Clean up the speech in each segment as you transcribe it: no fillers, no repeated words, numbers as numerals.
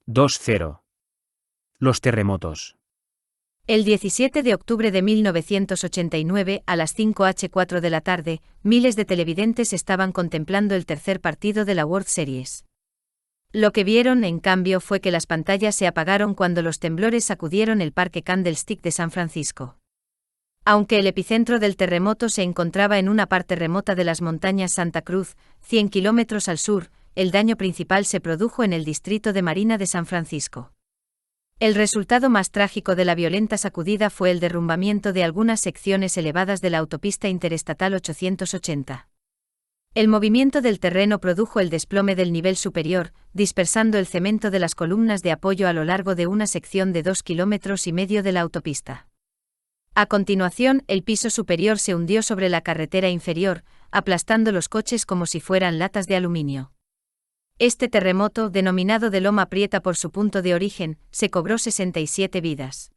2-0. Los terremotos. El 17 de octubre de 1989, a las 5:04 de la tarde, miles de televidentes estaban contemplando el tercer partido de la World Series. Lo que vieron, en cambio, fue que las pantallas se apagaron cuando los temblores sacudieron el Parque Candlestick de San Francisco. Aunque el epicentro del terremoto se encontraba en una parte remota de las montañas Santa Cruz, 100 kilómetros al sur, el daño principal se produjo en el distrito de Marina de San Francisco. El resultado más trágico de la violenta sacudida fue el derrumbamiento de algunas secciones elevadas de la autopista interestatal 880. El movimiento del terreno produjo el desplome del nivel superior, dispersando el cemento de las columnas de apoyo a lo largo de una sección de 2,5 kilómetros de la autopista. A continuación, el piso superior se hundió sobre la carretera inferior, aplastando los coches como si fueran latas de aluminio. Este terremoto, denominado de Loma Prieta por su punto de origen, se cobró 67 vidas.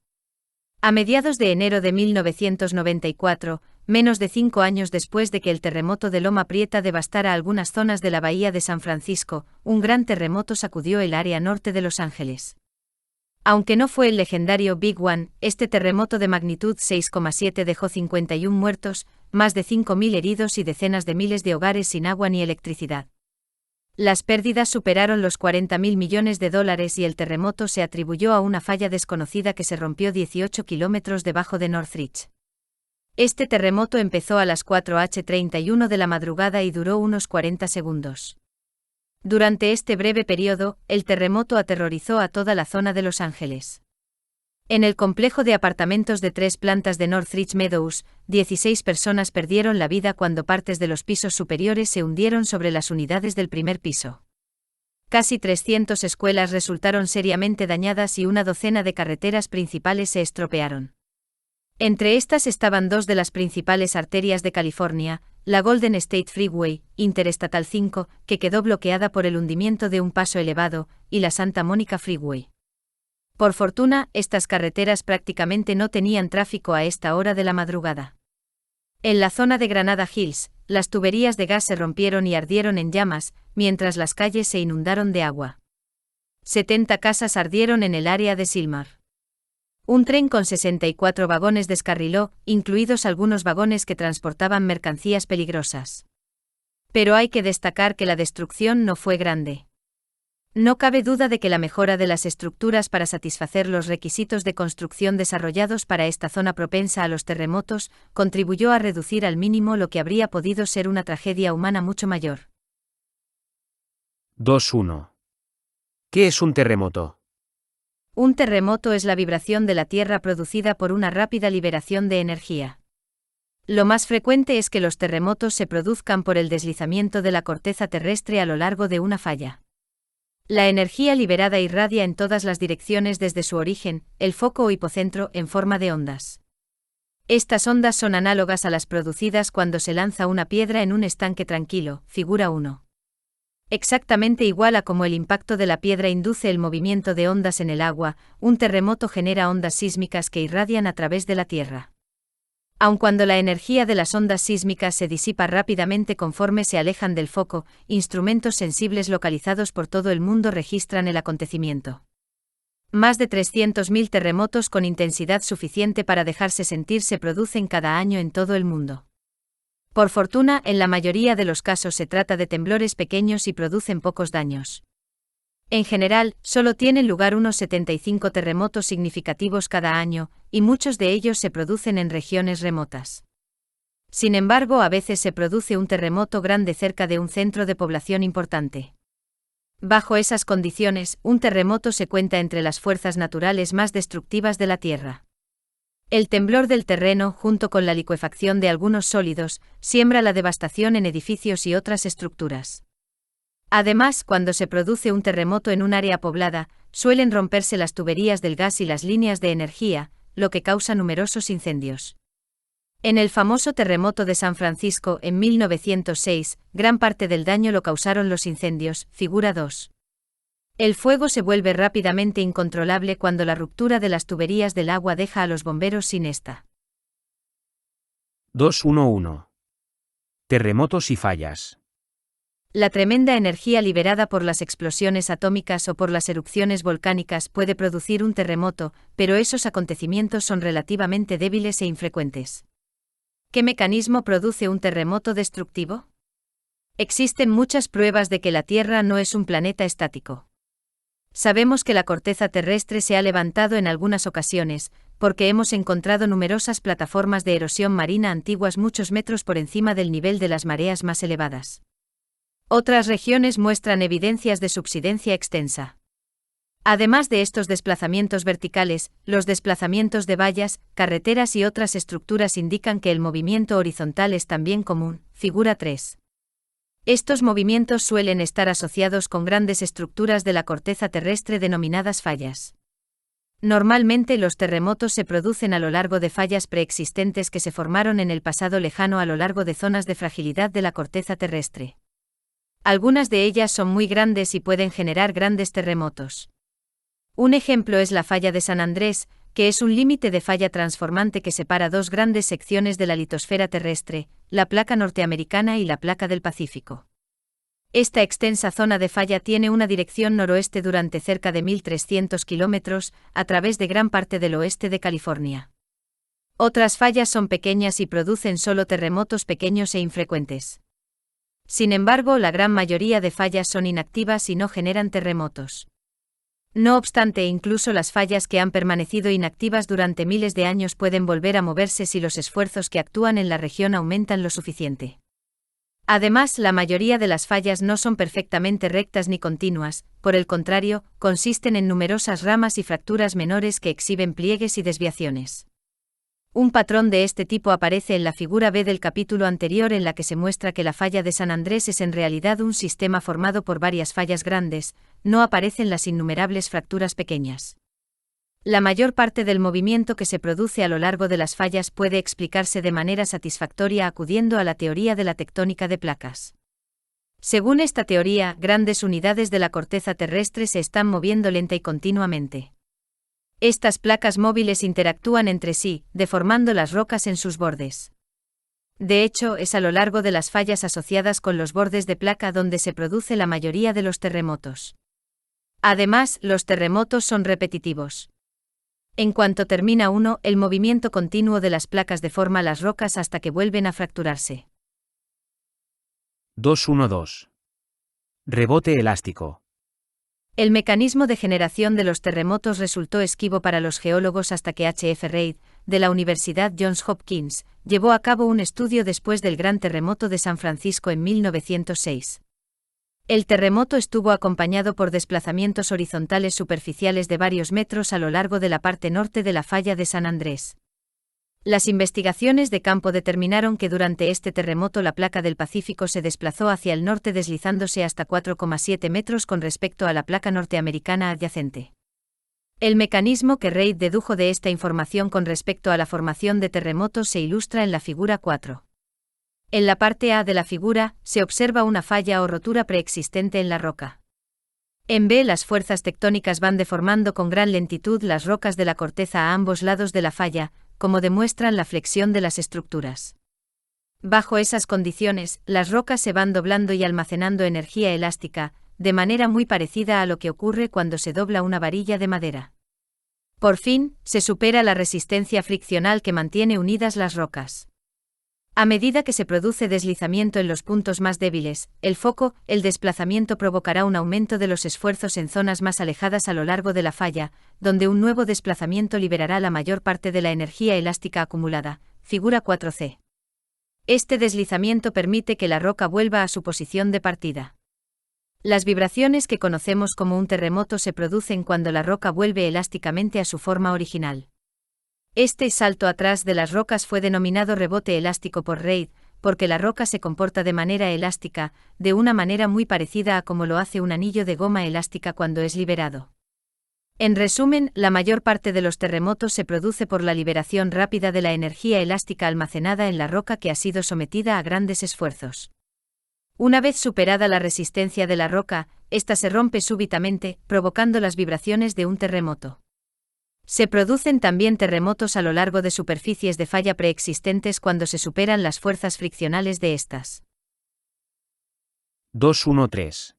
A mediados de enero de 1994, menos de 5 años después de que el terremoto de Loma Prieta devastara algunas zonas de la bahía de San Francisco, un gran terremoto sacudió el área norte de Los Ángeles. Aunque no fue el legendario Big One, este terremoto de magnitud 6,7 dejó 51 muertos, más de 5.000 heridos y decenas de miles de hogares sin agua ni electricidad. Las pérdidas superaron los $40.000 millones y el terremoto se atribuyó a una falla desconocida que se rompió 18 kilómetros debajo de Northridge. Este terremoto empezó a las 4:31 de la madrugada y duró unos 40 segundos. Durante este breve periodo, el terremoto aterrorizó a toda la zona de Los Ángeles. En el complejo de apartamentos de 3 plantas de Northridge Meadows, 16 personas perdieron la vida cuando partes de los pisos superiores se hundieron sobre las unidades del primer piso. Casi 300 escuelas resultaron seriamente dañadas y una docena de carreteras principales se estropearon. Entre estas estaban 2 de las principales arterias de California, la Golden State Freeway, Interestatal 5, que quedó bloqueada por el hundimiento de un paso elevado, y la Santa Monica Freeway. Por fortuna, estas carreteras prácticamente no tenían tráfico a esta hora de la madrugada. En la zona de Granada Hills, las tuberías de gas se rompieron y ardieron en llamas, mientras las calles se inundaron de agua. 70 casas ardieron en el área de Sylmar. Un tren con 64 vagones descarriló, incluidos algunos vagones que transportaban mercancías peligrosas. Pero hay que destacar que la destrucción no fue grande. No cabe duda de que la mejora de las estructuras para satisfacer los requisitos de construcción desarrollados para esta zona propensa a los terremotos contribuyó a reducir al mínimo lo que habría podido ser una tragedia humana mucho mayor. 2-1. ¿Qué es un terremoto? Un terremoto es la vibración de la Tierra producida por una rápida liberación de energía. Lo más frecuente es que los terremotos se produzcan por el deslizamiento de la corteza terrestre a lo largo de una falla. La energía liberada irradia en todas las direcciones desde su origen, el foco o hipocentro, en forma de ondas. Estas ondas son análogas a las producidas cuando se lanza una piedra en un estanque tranquilo, figura 1. Exactamente igual a como el impacto de la piedra induce el movimiento de ondas en el agua, un terremoto genera ondas sísmicas que irradian a través de la Tierra. Aun cuando la energía de las ondas sísmicas se disipa rápidamente conforme se alejan del foco, instrumentos sensibles localizados por todo el mundo registran el acontecimiento. Más de 300.000 terremotos con intensidad suficiente para dejarse sentir se producen cada año en todo el mundo. Por fortuna, en la mayoría de los casos se trata de temblores pequeños y producen pocos daños. En general, solo tienen lugar unos 75 terremotos significativos cada año, y muchos de ellos se producen en regiones remotas. Sin embargo, a veces se produce un terremoto grande cerca de un centro de población importante. Bajo esas condiciones, un terremoto se cuenta entre las fuerzas naturales más destructivas de la Tierra. El temblor del terreno, junto con la licuefacción de algunos sólidos, siembra la devastación en edificios y otras estructuras. Además, cuando se produce un terremoto en un área poblada, suelen romperse las tuberías del gas y las líneas de energía, lo que causa numerosos incendios. En el famoso terremoto de San Francisco en 1906, gran parte del daño lo causaron los incendios, figura 2. El fuego se vuelve rápidamente incontrolable cuando la ruptura de las tuberías del agua deja a los bomberos sin esta. 2-1-1. Terremotos y fallas. La tremenda energía liberada por las explosiones atómicas o por las erupciones volcánicas puede producir un terremoto, pero esos acontecimientos son relativamente débiles e infrecuentes. ¿Qué mecanismo produce un terremoto destructivo? Existen muchas pruebas de que la Tierra no es un planeta estático. Sabemos que la corteza terrestre se ha levantado en algunas ocasiones, porque hemos encontrado numerosas plataformas de erosión marina antiguas muchos metros por encima del nivel de las mareas más elevadas. Otras regiones muestran evidencias de subsidencia extensa. Además de estos desplazamientos verticales, los desplazamientos de vallas, carreteras y otras estructuras indican que el movimiento horizontal es también común, figura 3. Estos movimientos suelen estar asociados con grandes estructuras de la corteza terrestre denominadas fallas. Normalmente los terremotos se producen a lo largo de fallas preexistentes que se formaron en el pasado lejano a lo largo de zonas de fragilidad de la corteza terrestre. Algunas de ellas son muy grandes y pueden generar grandes terremotos. Un ejemplo es la falla de San Andrés, que es un límite de falla transformante que separa dos grandes secciones de la litosfera terrestre, la placa norteamericana y la placa del Pacífico. Esta extensa zona de falla tiene una dirección noroeste durante cerca de 1.300 kilómetros, a través de gran parte del oeste de California. Otras fallas son pequeñas y producen solo terremotos pequeños e infrecuentes. Sin embargo, la gran mayoría de fallas son inactivas y no generan terremotos. No obstante, incluso las fallas que han permanecido inactivas durante miles de años pueden volver a moverse si los esfuerzos que actúan en la región aumentan lo suficiente. Además, la mayoría de las fallas no son perfectamente rectas ni continuas, por el contrario, consisten en numerosas ramas y fracturas menores que exhiben pliegues y desviaciones. Un patrón de este tipo aparece en la figura B del capítulo anterior, en la que se muestra que la falla de San Andrés es en realidad un sistema formado por varias fallas grandes, no aparecen las innumerables fracturas pequeñas. La mayor parte del movimiento que se produce a lo largo de las fallas puede explicarse de manera satisfactoria acudiendo a la teoría de la tectónica de placas. Según esta teoría, grandes unidades de la corteza terrestre se están moviendo lenta y continuamente. Estas placas móviles interactúan entre sí, deformando las rocas en sus bordes. De hecho, es a lo largo de las fallas asociadas con los bordes de placa donde se produce la mayoría de los terremotos. Además, los terremotos son repetitivos. En cuanto termina uno, el movimiento continuo de las placas deforma las rocas hasta que vuelven a fracturarse. 212. Rebote elástico. El mecanismo de generación de los terremotos resultó esquivo para los geólogos hasta que H. F. Reid, de la Universidad Johns Hopkins, llevó a cabo un estudio después del gran terremoto de San Francisco en 1906. El terremoto estuvo acompañado por desplazamientos horizontales superficiales de varios metros a lo largo de la parte norte de la falla de San Andrés. Las investigaciones de campo determinaron que durante este terremoto la placa del Pacífico se desplazó hacia el norte deslizándose hasta 4,7 metros con respecto a la placa norteamericana adyacente. El mecanismo que Reid dedujo de esta información con respecto a la formación de terremotos se ilustra en la figura 4. En la parte A de la figura, se observa una falla o rotura preexistente en la roca. En B, las fuerzas tectónicas van deformando con gran lentitud las rocas de la corteza a ambos lados de la falla, como demuestran la flexión de las estructuras. Bajo esas condiciones, las rocas se van doblando y almacenando energía elástica, de manera muy parecida a lo que ocurre cuando se dobla una varilla de madera. Por fin, se supera la resistencia friccional que mantiene unidas las rocas. A medida que se produce deslizamiento en los puntos más débiles, el desplazamiento provocará un aumento de los esfuerzos en zonas más alejadas a lo largo de la falla, donde un nuevo desplazamiento liberará la mayor parte de la energía elástica acumulada, figura 4c. Este deslizamiento permite que la roca vuelva a su posición de partida. Las vibraciones que conocemos como un terremoto se producen cuando la roca vuelve elásticamente a su forma original. Este salto atrás de las rocas fue denominado rebote elástico por Reid, porque la roca se comporta de manera elástica, de una manera muy parecida a como lo hace un anillo de goma elástica cuando es liberado. En resumen, la mayor parte de los terremotos se produce por la liberación rápida de la energía elástica almacenada en la roca que ha sido sometida a grandes esfuerzos. Una vez superada la resistencia de la roca, ésta se rompe súbitamente, provocando las vibraciones de un terremoto. Se producen también terremotos a lo largo de superficies de falla preexistentes cuando se superan las fuerzas friccionales de estas. 213.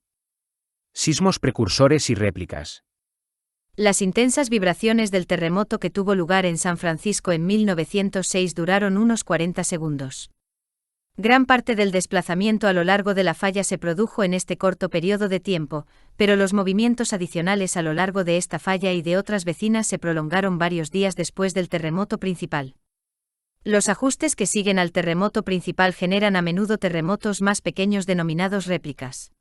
Sismos precursores y réplicas. Las intensas vibraciones del terremoto que tuvo lugar en San Francisco en 1906 duraron unos 40 segundos. Gran parte del desplazamiento a lo largo de la falla se produjo en este corto periodo de tiempo, pero los movimientos adicionales a lo largo de esta falla y de otras vecinas se prolongaron varios días después del terremoto principal. Los ajustes que siguen al terremoto principal generan a menudo terremotos más pequeños denominados réplicas.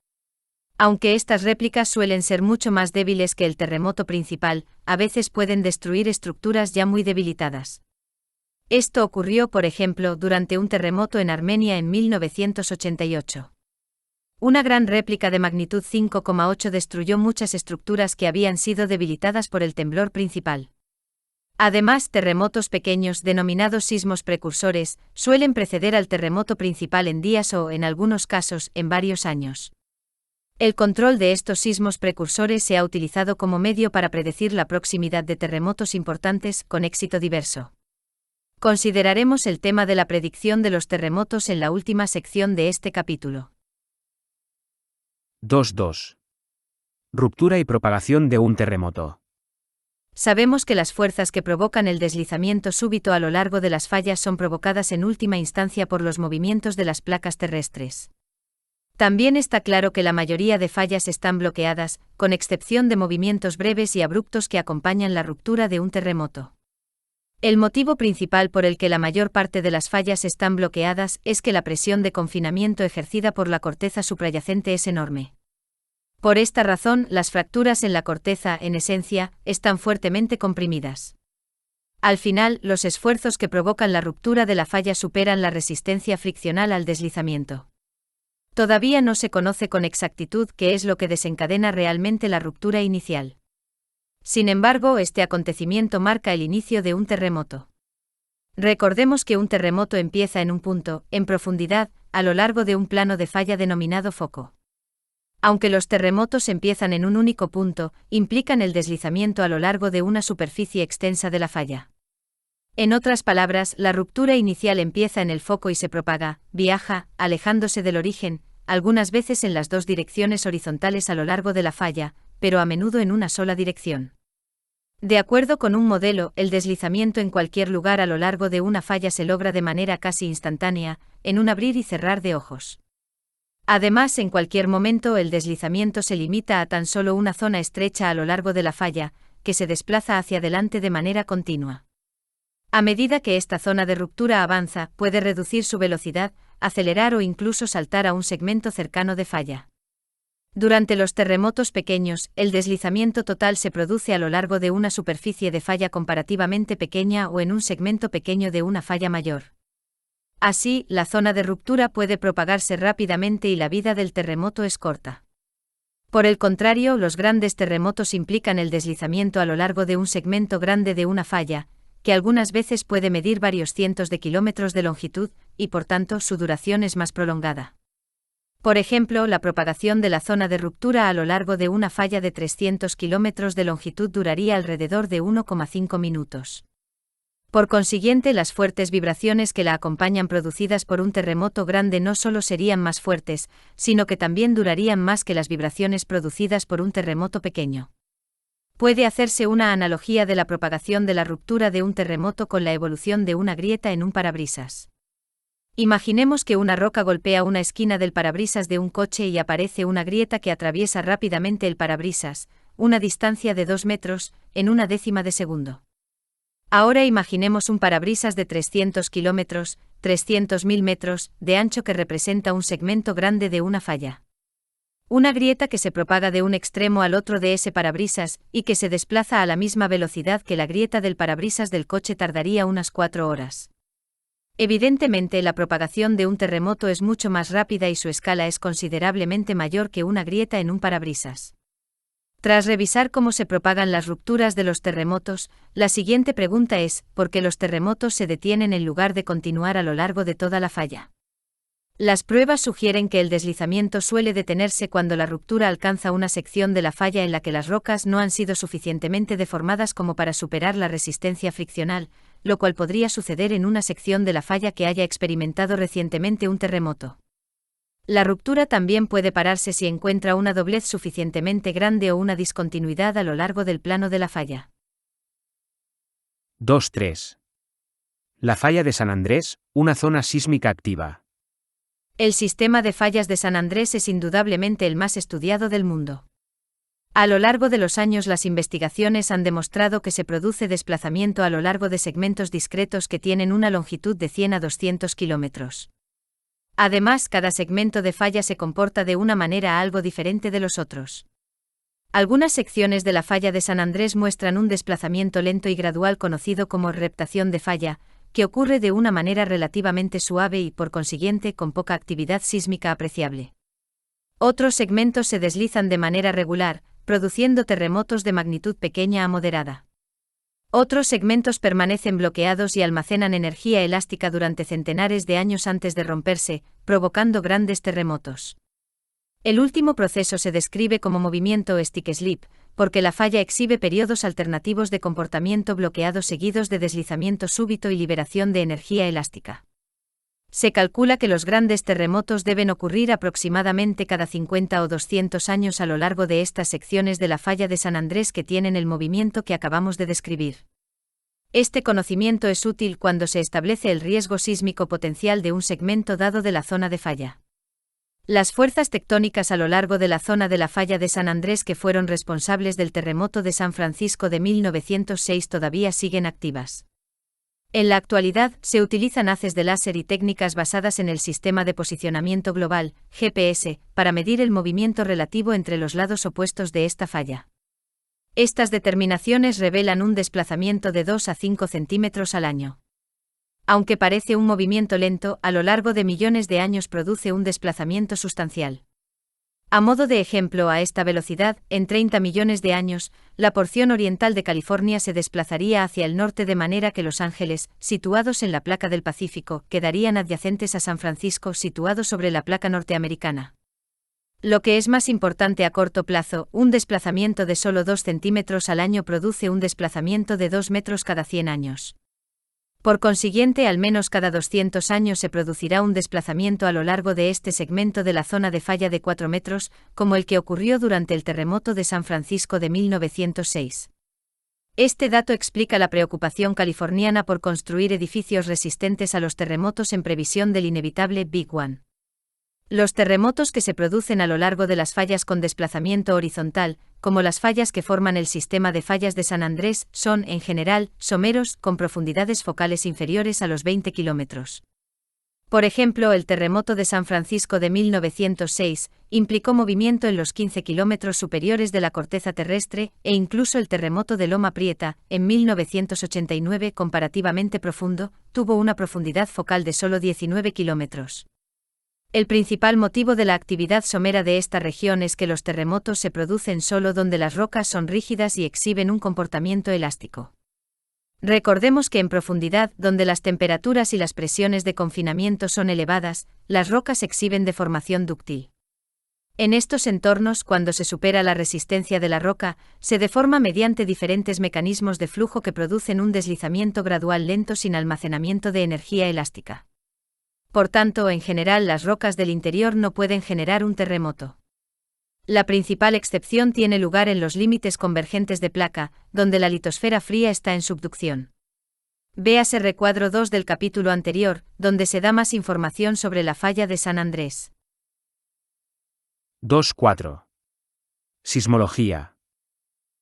Aunque estas réplicas suelen ser mucho más débiles que el terremoto principal, a veces pueden destruir estructuras ya muy debilitadas. Esto ocurrió, por ejemplo, durante un terremoto en Armenia en 1988. Una gran réplica de magnitud 5,8 destruyó muchas estructuras que habían sido debilitadas por el temblor principal. Además, terremotos pequeños, denominados sismos precursores, suelen preceder al terremoto principal en días o, en algunos casos, en varios años. El control de estos sismos precursores se ha utilizado como medio para predecir la proximidad de terremotos importantes, con éxito diverso. Consideraremos el tema de la predicción de los terremotos en la última sección de este capítulo. 2.2. Ruptura y propagación de un terremoto. Sabemos que las fuerzas que provocan el deslizamiento súbito a lo largo de las fallas son provocadas en última instancia por los movimientos de las placas terrestres. También está claro que la mayoría de fallas están bloqueadas, con excepción de movimientos breves y abruptos que acompañan la ruptura de un terremoto. El motivo principal por el que la mayor parte de las fallas están bloqueadas es que la presión de confinamiento ejercida por la corteza suprayacente es enorme. Por esta razón, las fracturas en la corteza, en esencia, están fuertemente comprimidas. Al final, los esfuerzos que provocan la ruptura de la falla superan la resistencia friccional al deslizamiento. Todavía no se conoce con exactitud qué es lo que desencadena realmente la ruptura inicial. Sin embargo, este acontecimiento marca el inicio de un terremoto. Recordemos que un terremoto empieza en un punto, en profundidad, a lo largo de un plano de falla denominado foco. Aunque los terremotos empiezan en un único punto, implican el deslizamiento a lo largo de una superficie extensa de la falla. En otras palabras, la ruptura inicial empieza en el foco y se propaga, viaja, alejándose del origen, algunas veces en las dos direcciones horizontales a lo largo de la falla, pero a menudo en una sola dirección. De acuerdo con un modelo, el deslizamiento en cualquier lugar a lo largo de una falla se logra de manera casi instantánea, en un abrir y cerrar de ojos. Además, en cualquier momento el deslizamiento se limita a tan solo una zona estrecha a lo largo de la falla, que se desplaza hacia adelante de manera continua. A medida que esta zona de ruptura avanza, puede reducir su velocidad, acelerar o incluso saltar a un segmento cercano de falla. Durante los terremotos pequeños, el deslizamiento total se produce a lo largo de una superficie de falla comparativamente pequeña o en un segmento pequeño de una falla mayor. Así, la zona de ruptura puede propagarse rápidamente y la vida del terremoto es corta. Por el contrario, los grandes terremotos implican el deslizamiento a lo largo de un segmento grande de una falla, que algunas veces puede medir varios cientos de kilómetros de longitud, y por tanto su duración es más prolongada. Por ejemplo, la propagación de la zona de ruptura a lo largo de una falla de 300 kilómetros de longitud duraría alrededor de 1,5 minutos. Por consiguiente, las fuertes vibraciones que la acompañan producidas por un terremoto grande no solo serían más fuertes, sino que también durarían más que las vibraciones producidas por un terremoto pequeño. Puede hacerse una analogía de la propagación de la ruptura de un terremoto con la evolución de una grieta en un parabrisas. Imaginemos que una roca golpea una esquina del parabrisas de un coche y aparece una grieta que atraviesa rápidamente el parabrisas, una distancia de 2 metros, en una décima de segundo. Ahora imaginemos un parabrisas de 300 kilómetros, 300.000 metros, de ancho que representa un segmento grande de una falla. Una grieta que se propaga de un extremo al otro de ese parabrisas, y que se desplaza a la misma velocidad que la grieta del parabrisas del coche tardaría unas 4 horas. Evidentemente, la propagación de un terremoto es mucho más rápida y su escala es considerablemente mayor que una grieta en un parabrisas. Tras revisar cómo se propagan las rupturas de los terremotos, la siguiente pregunta es, ¿por qué los terremotos se detienen en lugar de continuar a lo largo de toda la falla? Las pruebas sugieren que el deslizamiento suele detenerse cuando la ruptura alcanza una sección de la falla en la que las rocas no han sido suficientemente deformadas como para superar la resistencia friccional, lo cual podría suceder en una sección de la falla que haya experimentado recientemente un terremoto. La ruptura también puede pararse si encuentra una doblez suficientemente grande o una discontinuidad a lo largo del plano de la falla. 2.3. La falla de San Andrés, una zona sísmica activa. El sistema de fallas de San Andrés es indudablemente el más estudiado del mundo. A lo largo de los años las investigaciones han demostrado que se produce desplazamiento a lo largo de segmentos discretos que tienen una longitud de 100 a 200 kilómetros. Además, cada segmento de falla se comporta de una manera algo diferente de los otros. Algunas secciones de la falla de San Andrés muestran un desplazamiento lento y gradual conocido como reptación de falla, que ocurre de una manera relativamente suave y, por consiguiente, con poca actividad sísmica apreciable. Otros segmentos se deslizan de manera regular, produciendo terremotos de magnitud pequeña a moderada. Otros segmentos permanecen bloqueados y almacenan energía elástica durante centenares de años antes de romperse, provocando grandes terremotos. El último proceso se describe como movimiento stick-slip, porque la falla exhibe periodos alternativos de comportamiento bloqueado seguidos de deslizamiento súbito y liberación de energía elástica. Se calcula que los grandes terremotos deben ocurrir aproximadamente cada 50 o 200 años a lo largo de estas secciones de la falla de San Andrés que tienen el movimiento que acabamos de describir. Este conocimiento es útil cuando se establece el riesgo sísmico potencial de un segmento dado de la zona de falla. Las fuerzas tectónicas a lo largo de la zona de la falla de San Andrés que fueron responsables del terremoto de San Francisco de 1906 todavía siguen activas. En la actualidad, se utilizan haces de láser y técnicas basadas en el Sistema de Posicionamiento Global, GPS, para medir el movimiento relativo entre los lados opuestos de esta falla. Estas determinaciones revelan un desplazamiento de 2 a 5 centímetros al año. Aunque parece un movimiento lento, a lo largo de millones de años produce un desplazamiento sustancial. A modo de ejemplo, a esta velocidad, en 30 millones de años, la porción oriental de California se desplazaría hacia el norte de manera que Los Ángeles, situados en la placa del Pacífico, quedarían adyacentes a San Francisco, situado sobre la placa norteamericana. Lo que es más importante a corto plazo, un desplazamiento de solo 2 centímetros al año produce un desplazamiento de 2 metros cada 100 años. Por consiguiente, al menos cada 200 años se producirá un desplazamiento a lo largo de este segmento de la zona de falla de 4 metros, como el que ocurrió durante el terremoto de San Francisco de 1906. Este dato explica la preocupación californiana por construir edificios resistentes a los terremotos en previsión del inevitable Big One. Los terremotos que se producen a lo largo de las fallas con desplazamiento horizontal, como las fallas que forman el sistema de fallas de San Andrés, son, en general, someros, con profundidades focales inferiores a los 20 kilómetros. Por ejemplo, el terremoto de San Francisco de 1906 implicó movimiento en los 15 kilómetros superiores de la corteza terrestre, e incluso el terremoto de Loma Prieta, en 1989, comparativamente profundo, tuvo una profundidad focal de solo 19 kilómetros. El principal motivo de la actividad somera de esta región es que los terremotos se producen solo donde las rocas son rígidas y exhiben un comportamiento elástico. Recordemos que en profundidad, donde las temperaturas y las presiones de confinamiento son elevadas, las rocas exhiben deformación dúctil. En estos entornos, cuando se supera la resistencia de la roca, se deforma mediante diferentes mecanismos de flujo que producen un deslizamiento gradual lento sin almacenamiento de energía elástica. Por tanto, en general las rocas del interior no pueden generar un terremoto. La principal excepción tiene lugar en los límites convergentes de placa, donde la litosfera fría está en subducción. Véase recuadro 2 del capítulo anterior, donde se da más información sobre la falla de San Andrés. 2.4. Sismología.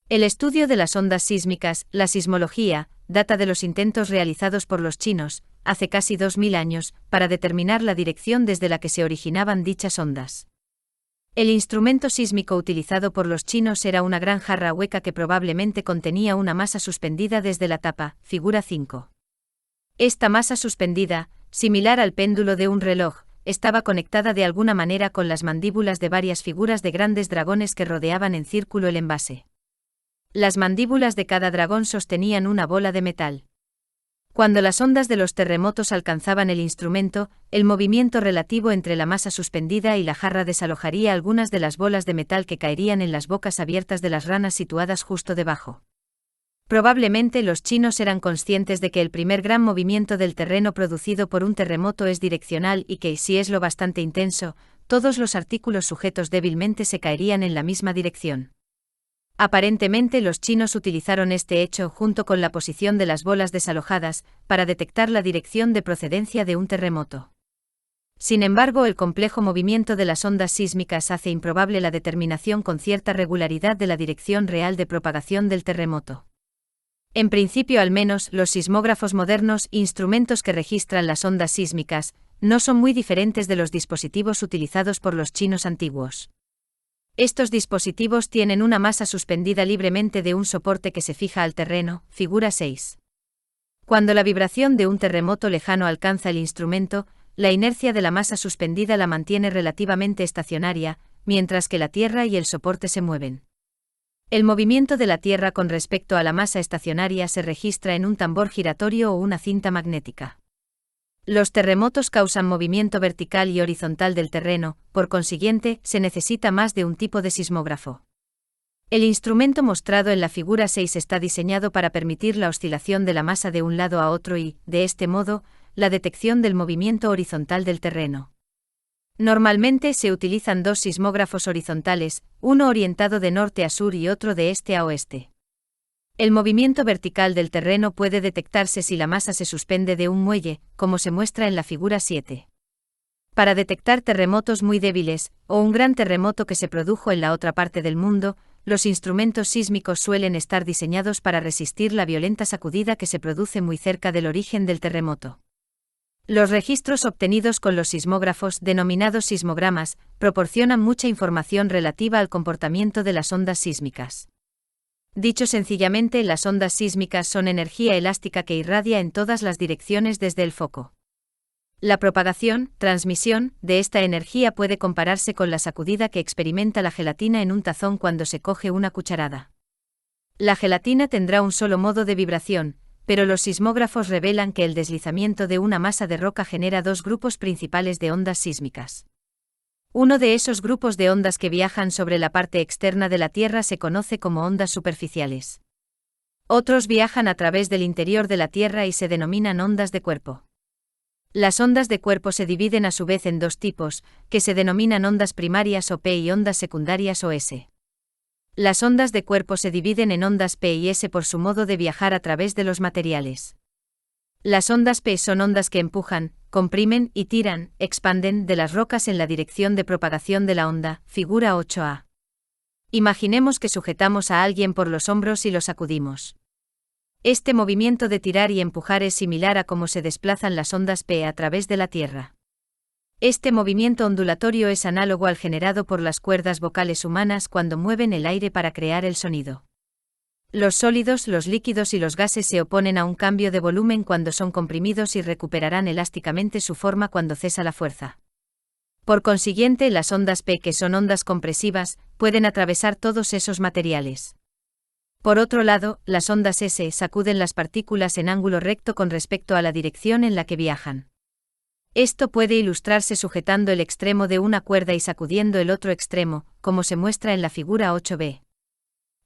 El estudio de las ondas sísmicas, la sismología, data de los intentos realizados por los chinos, hace casi 2000 años, para determinar la dirección desde la que se originaban dichas ondas. El instrumento sísmico utilizado por los chinos era una gran jarra hueca que probablemente contenía una masa suspendida desde la tapa, figura 5. Esta masa suspendida, similar al péndulo de un reloj, estaba conectada de alguna manera con las mandíbulas de varias figuras de grandes dragones que rodeaban en círculo el envase. Las mandíbulas de cada dragón sostenían una bola de metal. Cuando las ondas de los terremotos alcanzaban el instrumento, el movimiento relativo entre la masa suspendida y la jarra desalojaría algunas de las bolas de metal que caerían en las bocas abiertas de las ranas situadas justo debajo. Probablemente los chinos eran conscientes de que el primer gran movimiento del terreno producido por un terremoto es direccional y que, si es lo bastante intenso, todos los artículos sujetos débilmente se caerían en la misma dirección. Aparentemente los chinos utilizaron este hecho junto con la posición de las bolas desalojadas para detectar la dirección de procedencia de un terremoto. Sin embargo, el complejo movimiento de las ondas sísmicas hace improbable la determinación con cierta regularidad de la dirección real de propagación del terremoto. En principio, al menos, los sismógrafos modernos, instrumentos que registran las ondas sísmicas, no son muy diferentes de los dispositivos utilizados por los chinos antiguos. Estos dispositivos tienen una masa suspendida libremente de un soporte que se fija al terreno, figura 6. Cuando la vibración de un terremoto lejano alcanza el instrumento, la inercia de la masa suspendida la mantiene relativamente estacionaria, mientras que la Tierra y el soporte se mueven. El movimiento de la Tierra con respecto a la masa estacionaria se registra en un tambor giratorio o una cinta magnética. Los terremotos causan movimiento vertical y horizontal del terreno, por consiguiente, se necesita más de un tipo de sismógrafo. El instrumento mostrado en la figura 6 está diseñado para permitir la oscilación de la masa de un lado a otro y, de este modo, la detección del movimiento horizontal del terreno. Normalmente se utilizan dos sismógrafos horizontales, uno orientado de norte a sur y otro de este a oeste. El movimiento vertical del terreno puede detectarse si la masa se suspende de un muelle, como se muestra en la figura 7. Para detectar terremotos muy débiles, o un gran terremoto que se produjo en la otra parte del mundo, los instrumentos sísmicos suelen estar diseñados para resistir la violenta sacudida que se produce muy cerca del origen del terremoto. Los registros obtenidos con los sismógrafos, denominados sismogramas, proporcionan mucha información relativa al comportamiento de las ondas sísmicas. Dicho sencillamente, las ondas sísmicas son energía elástica que irradia en todas las direcciones desde el foco. La propagación, transmisión, de esta energía puede compararse con la sacudida que experimenta la gelatina en un tazón cuando se coge una cucharada. La gelatina tendrá un solo modo de vibración, pero los sismógrafos revelan que el deslizamiento de una masa de roca genera dos grupos principales de ondas sísmicas. Uno de esos grupos de ondas que viajan sobre la parte externa de la Tierra se conoce como ondas superficiales. Otros viajan a través del interior de la Tierra y se denominan ondas de cuerpo. Las ondas de cuerpo se dividen a su vez en dos tipos, que se denominan ondas primarias o P y ondas secundarias o S. Las ondas de cuerpo se dividen en ondas P y S por su modo de viajar a través de los materiales. Las ondas P son ondas que empujan, comprimen y tiran, expanden de las rocas en la dirección de propagación de la onda, figura 8a. Imaginemos que sujetamos a alguien por los hombros y lo sacudimos. Este movimiento de tirar y empujar es similar a cómo se desplazan las ondas P a través de la Tierra. Este movimiento ondulatorio es análogo al generado por las cuerdas vocales humanas cuando mueven el aire para crear el sonido. Los sólidos, los líquidos y los gases se oponen a un cambio de volumen cuando son comprimidos y recuperarán elásticamente su forma cuando cesa la fuerza. Por consiguiente, las ondas P, que son ondas compresivas, pueden atravesar todos esos materiales. Por otro lado, las ondas S sacuden las partículas en ángulo recto con respecto a la dirección en la que viajan. Esto puede ilustrarse sujetando el extremo de una cuerda y sacudiendo el otro extremo, como se muestra en la figura 8b.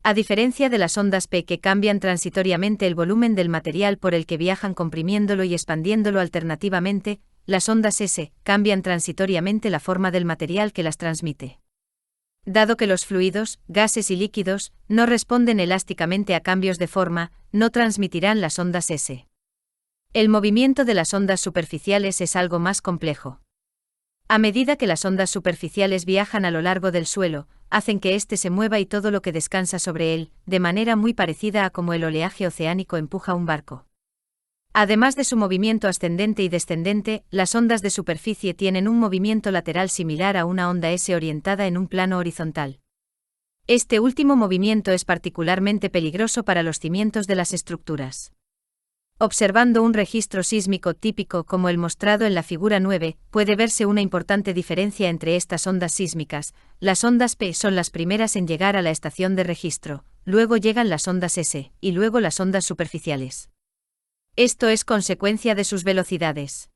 A diferencia de las ondas P, que cambian transitoriamente el volumen del material por el que viajan comprimiéndolo y expandiéndolo alternativamente, las ondas S cambian transitoriamente la forma del material que las transmite. Dado que los fluidos, gases y líquidos no responden elásticamente a cambios de forma, no transmitirán las ondas S. El movimiento de las ondas superficiales es algo más complejo. A medida que las ondas superficiales viajan a lo largo del suelo, hacen que éste se mueva y todo lo que descansa sobre él, de manera muy parecida a como el oleaje oceánico empuja un barco. Además de su movimiento ascendente y descendente, las ondas de superficie tienen un movimiento lateral similar a una onda S orientada en un plano horizontal. Este último movimiento es particularmente peligroso para los cimientos de las estructuras. Observando un registro sísmico típico como el mostrado en la figura 9, puede verse una importante diferencia entre estas ondas sísmicas. Las ondas P son las primeras en llegar a la estación de registro, luego llegan las ondas S, y luego las ondas superficiales. Esto es consecuencia de sus velocidades.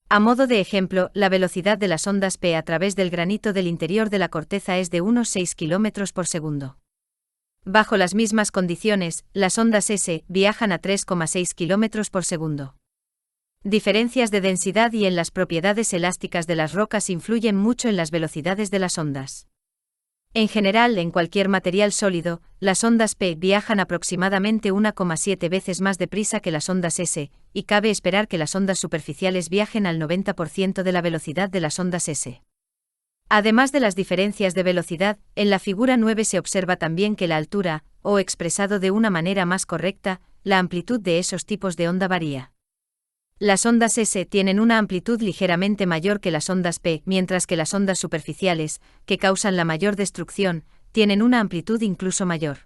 A modo de ejemplo, la velocidad de las ondas P a través del granito del interior de la corteza es de unos 6 km por segundo. Bajo las mismas condiciones, las ondas S viajan a 3,6 km por segundo. Diferencias de densidad y en las propiedades elásticas de las rocas influyen mucho en las velocidades de las ondas. En general, en cualquier material sólido, las ondas P viajan aproximadamente 1,7 veces más deprisa que las ondas S, y cabe esperar que las ondas superficiales viajen al 90% de la velocidad de las ondas S. Además de las diferencias de velocidad, en la figura 9 se observa también que la altura, o expresado de una manera más correcta, la amplitud de esos tipos de onda varía. Las ondas S tienen una amplitud ligeramente mayor que las ondas P, mientras que las ondas superficiales, que causan la mayor destrucción, tienen una amplitud incluso mayor.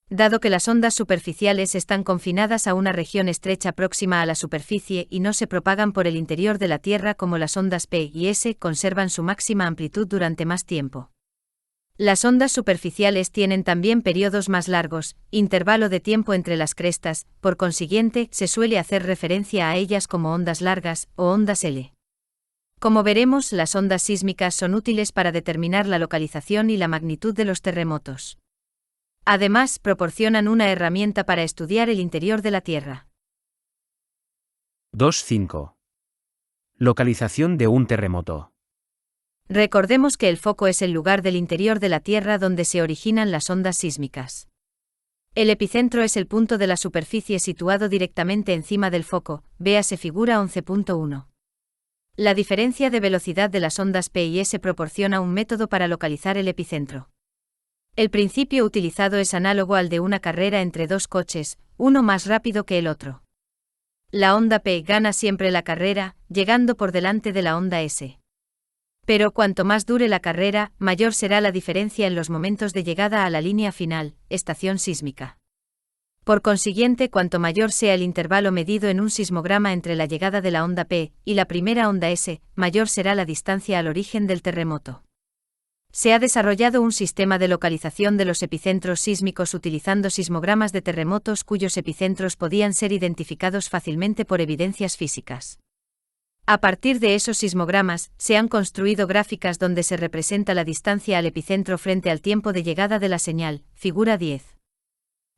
Dado que las ondas superficiales están confinadas a una región estrecha próxima a la superficie y no se propagan por el interior de la Tierra como las ondas P y S, conservan su máxima amplitud durante más tiempo. Las ondas superficiales tienen también periodos más largos, intervalo de tiempo entre las crestas, por consiguiente, se suele hacer referencia a ellas como ondas largas o ondas L. Como veremos, las ondas sísmicas son útiles para determinar la localización y la magnitud de los terremotos. Además, proporcionan una herramienta para estudiar el interior de la Tierra. 2.5. Localización de un terremoto. Recordemos que el foco es el lugar del interior de la Tierra donde se originan las ondas sísmicas. El epicentro es el punto de la superficie situado directamente encima del foco, véase figura 11.1. La diferencia de velocidad de las ondas P y S proporciona un método para localizar el epicentro. El principio utilizado es análogo al de una carrera entre dos coches, uno más rápido que el otro. La onda P gana siempre la carrera, llegando por delante de la onda S. Pero cuanto más dure la carrera, mayor será la diferencia en los momentos de llegada a la línea final, estación sísmica. Por consiguiente, cuanto mayor sea el intervalo medido en un sismograma entre la llegada de la onda P y la primera onda S, mayor será la distancia al origen del terremoto. Se ha desarrollado un sistema de localización de los epicentros sísmicos utilizando sismogramas de terremotos cuyos epicentros podían ser identificados fácilmente por evidencias físicas. A partir de esos sismogramas, se han construido gráficas donde se representa la distancia al epicentro frente al tiempo de llegada de la señal, figura 10.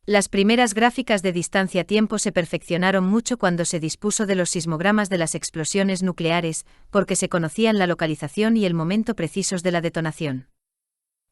Las primeras gráficas de distancia-tiempo se perfeccionaron mucho cuando se dispuso de los sismogramas de las explosiones nucleares, porque se conocían la localización y el momento precisos de la detonación.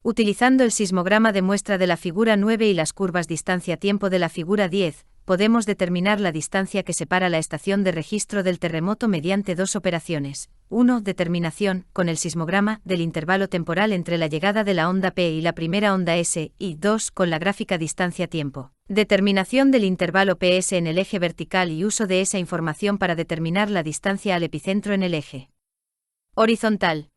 Utilizando el sismograma de muestra de la figura 9 y las curvas distancia-tiempo de la figura 10, podemos determinar la distancia que separa la estación de registro del terremoto mediante dos operaciones. 1. Determinación, con el sismograma, del intervalo temporal entre la llegada de la onda P y la primera onda S, y 2. Con la gráfica distancia-tiempo. Determinación del intervalo PS en el eje vertical y uso de esa información para determinar la distancia al epicentro en el eje horizontal.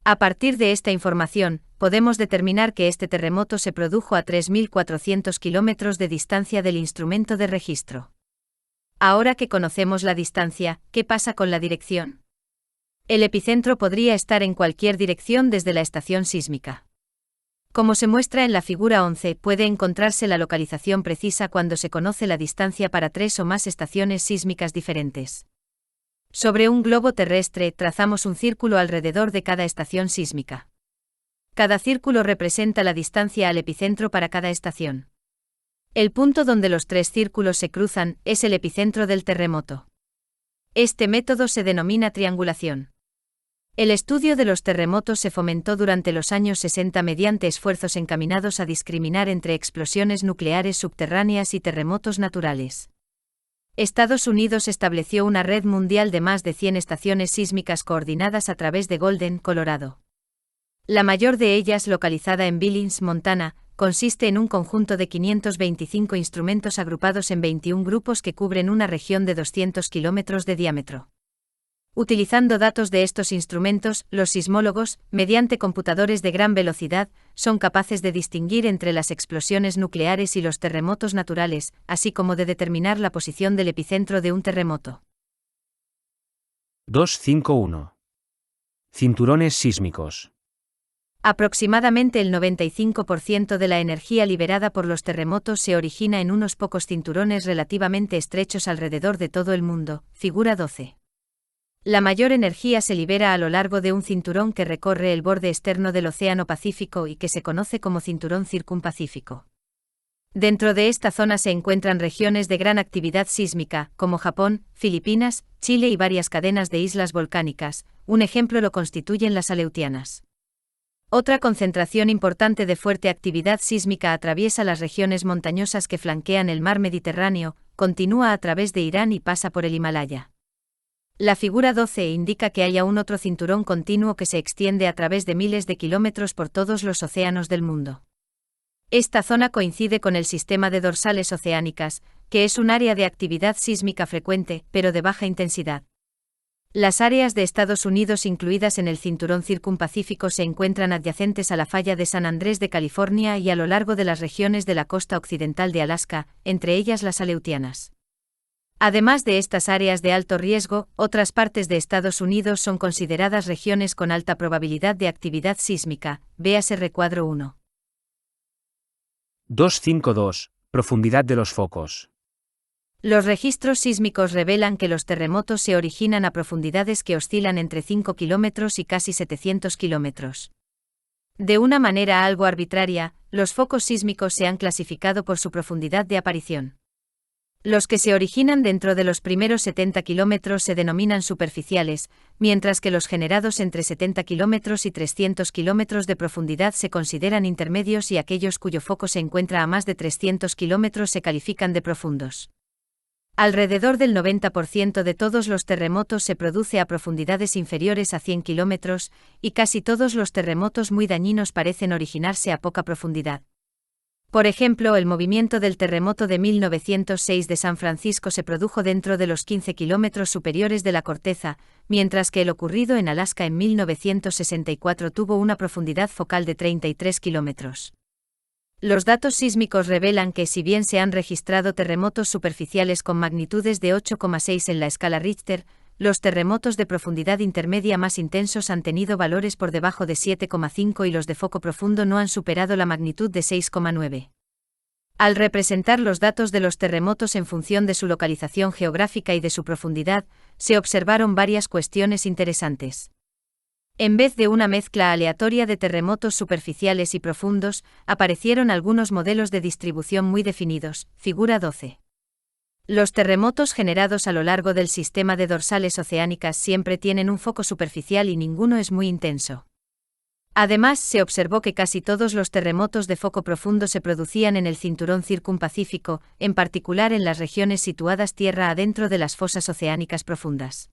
A partir de esta información, podemos determinar que este terremoto se produjo a 3.400 kilómetros de distancia del instrumento de registro. Ahora que conocemos la distancia, ¿qué pasa con la dirección? El epicentro podría estar en cualquier dirección desde la estación sísmica. Como se muestra en la figura 11, puede encontrarse la localización precisa cuando se conoce la distancia para 3 o más estaciones sísmicas diferentes. Sobre un globo terrestre trazamos un círculo alrededor de cada estación sísmica. Cada círculo representa la distancia al epicentro para cada estación. El punto donde los tres círculos se cruzan es el epicentro del terremoto. Este método se denomina triangulación. El estudio de los terremotos se fomentó durante los años 60 mediante esfuerzos encaminados a discriminar entre explosiones nucleares subterráneas y terremotos naturales. Estados Unidos estableció una red mundial de más de 100 estaciones sísmicas coordinadas a través de Golden, Colorado. La mayor de ellas, localizada en Billings, Montana, consiste en un conjunto de 525 instrumentos agrupados en 21 grupos que cubren una región de 200 kilómetros de diámetro. Utilizando datos de estos instrumentos, los sismólogos, mediante computadores de gran velocidad, son capaces de distinguir entre las explosiones nucleares y los terremotos naturales, así como de determinar la posición del epicentro de un terremoto. 2.5.1. Cinturones sísmicos. Aproximadamente el 95% de la energía liberada por los terremotos se origina en unos pocos cinturones relativamente estrechos alrededor de todo el mundo, figura 12. La mayor energía se libera a lo largo de un cinturón que recorre el borde externo del Océano Pacífico y que se conoce como cinturón circumpacífico. Dentro de esta zona se encuentran regiones de gran actividad sísmica, como Japón, Filipinas, Chile y varias cadenas de islas volcánicas. Un ejemplo lo constituyen las Aleutianas. Otra concentración importante de fuerte actividad sísmica atraviesa las regiones montañosas que flanquean el mar Mediterráneo, continúa a través de Irán y pasa por el Himalaya. La figura 12 indica que hay aún otro cinturón continuo que se extiende a través de miles de kilómetros por todos los océanos del mundo. Esta zona coincide con el sistema de dorsales oceánicas, que es un área de actividad sísmica frecuente, pero de baja intensidad. Las áreas de Estados Unidos incluidas en el cinturón circunpacífico se encuentran adyacentes a la falla de San Andrés de California y a lo largo de las regiones de la costa occidental de Alaska, entre ellas las Aleutianas. Además de estas áreas de alto riesgo, otras partes de Estados Unidos son consideradas regiones con alta probabilidad de actividad sísmica, véase recuadro 1. 252. Profundidad de los focos. Los registros sísmicos revelan que los terremotos se originan a profundidades que oscilan entre 5 kilómetros y casi 700 kilómetros. De una manera algo arbitraria, los focos sísmicos se han clasificado por su profundidad de aparición. Los que se originan dentro de los primeros 70 kilómetros se denominan superficiales, mientras que los generados entre 70 kilómetros y 300 kilómetros de profundidad se consideran intermedios y aquellos cuyo foco se encuentra a más de 300 kilómetros se califican de profundos. Alrededor del 90% de todos los terremotos se produce a profundidades inferiores a 100 kilómetros, y casi todos los terremotos muy dañinos parecen originarse a poca profundidad. Por ejemplo, el movimiento del terremoto de 1906 de San Francisco se produjo dentro de los 15 kilómetros superiores de la corteza, mientras que el ocurrido en Alaska en 1964 tuvo una profundidad focal de 33 kilómetros. Los datos sísmicos revelan que si bien se han registrado terremotos superficiales con magnitudes de 8,6 en la escala Richter, los terremotos de profundidad intermedia más intensos han tenido valores por debajo de 7,5 y los de foco profundo no han superado la magnitud de 6,9. Al representar los datos de los terremotos en función de su localización geográfica y de su profundidad, se observaron varias cuestiones interesantes. En vez de una mezcla aleatoria de terremotos superficiales y profundos, aparecieron algunos modelos de distribución muy definidos, figura 12. Los terremotos generados a lo largo del sistema de dorsales oceánicas siempre tienen un foco superficial y ninguno es muy intenso. Además, se observó que casi todos los terremotos de foco profundo se producían en el cinturón circunpacífico, en particular en las regiones situadas tierra adentro de las fosas oceánicas profundas.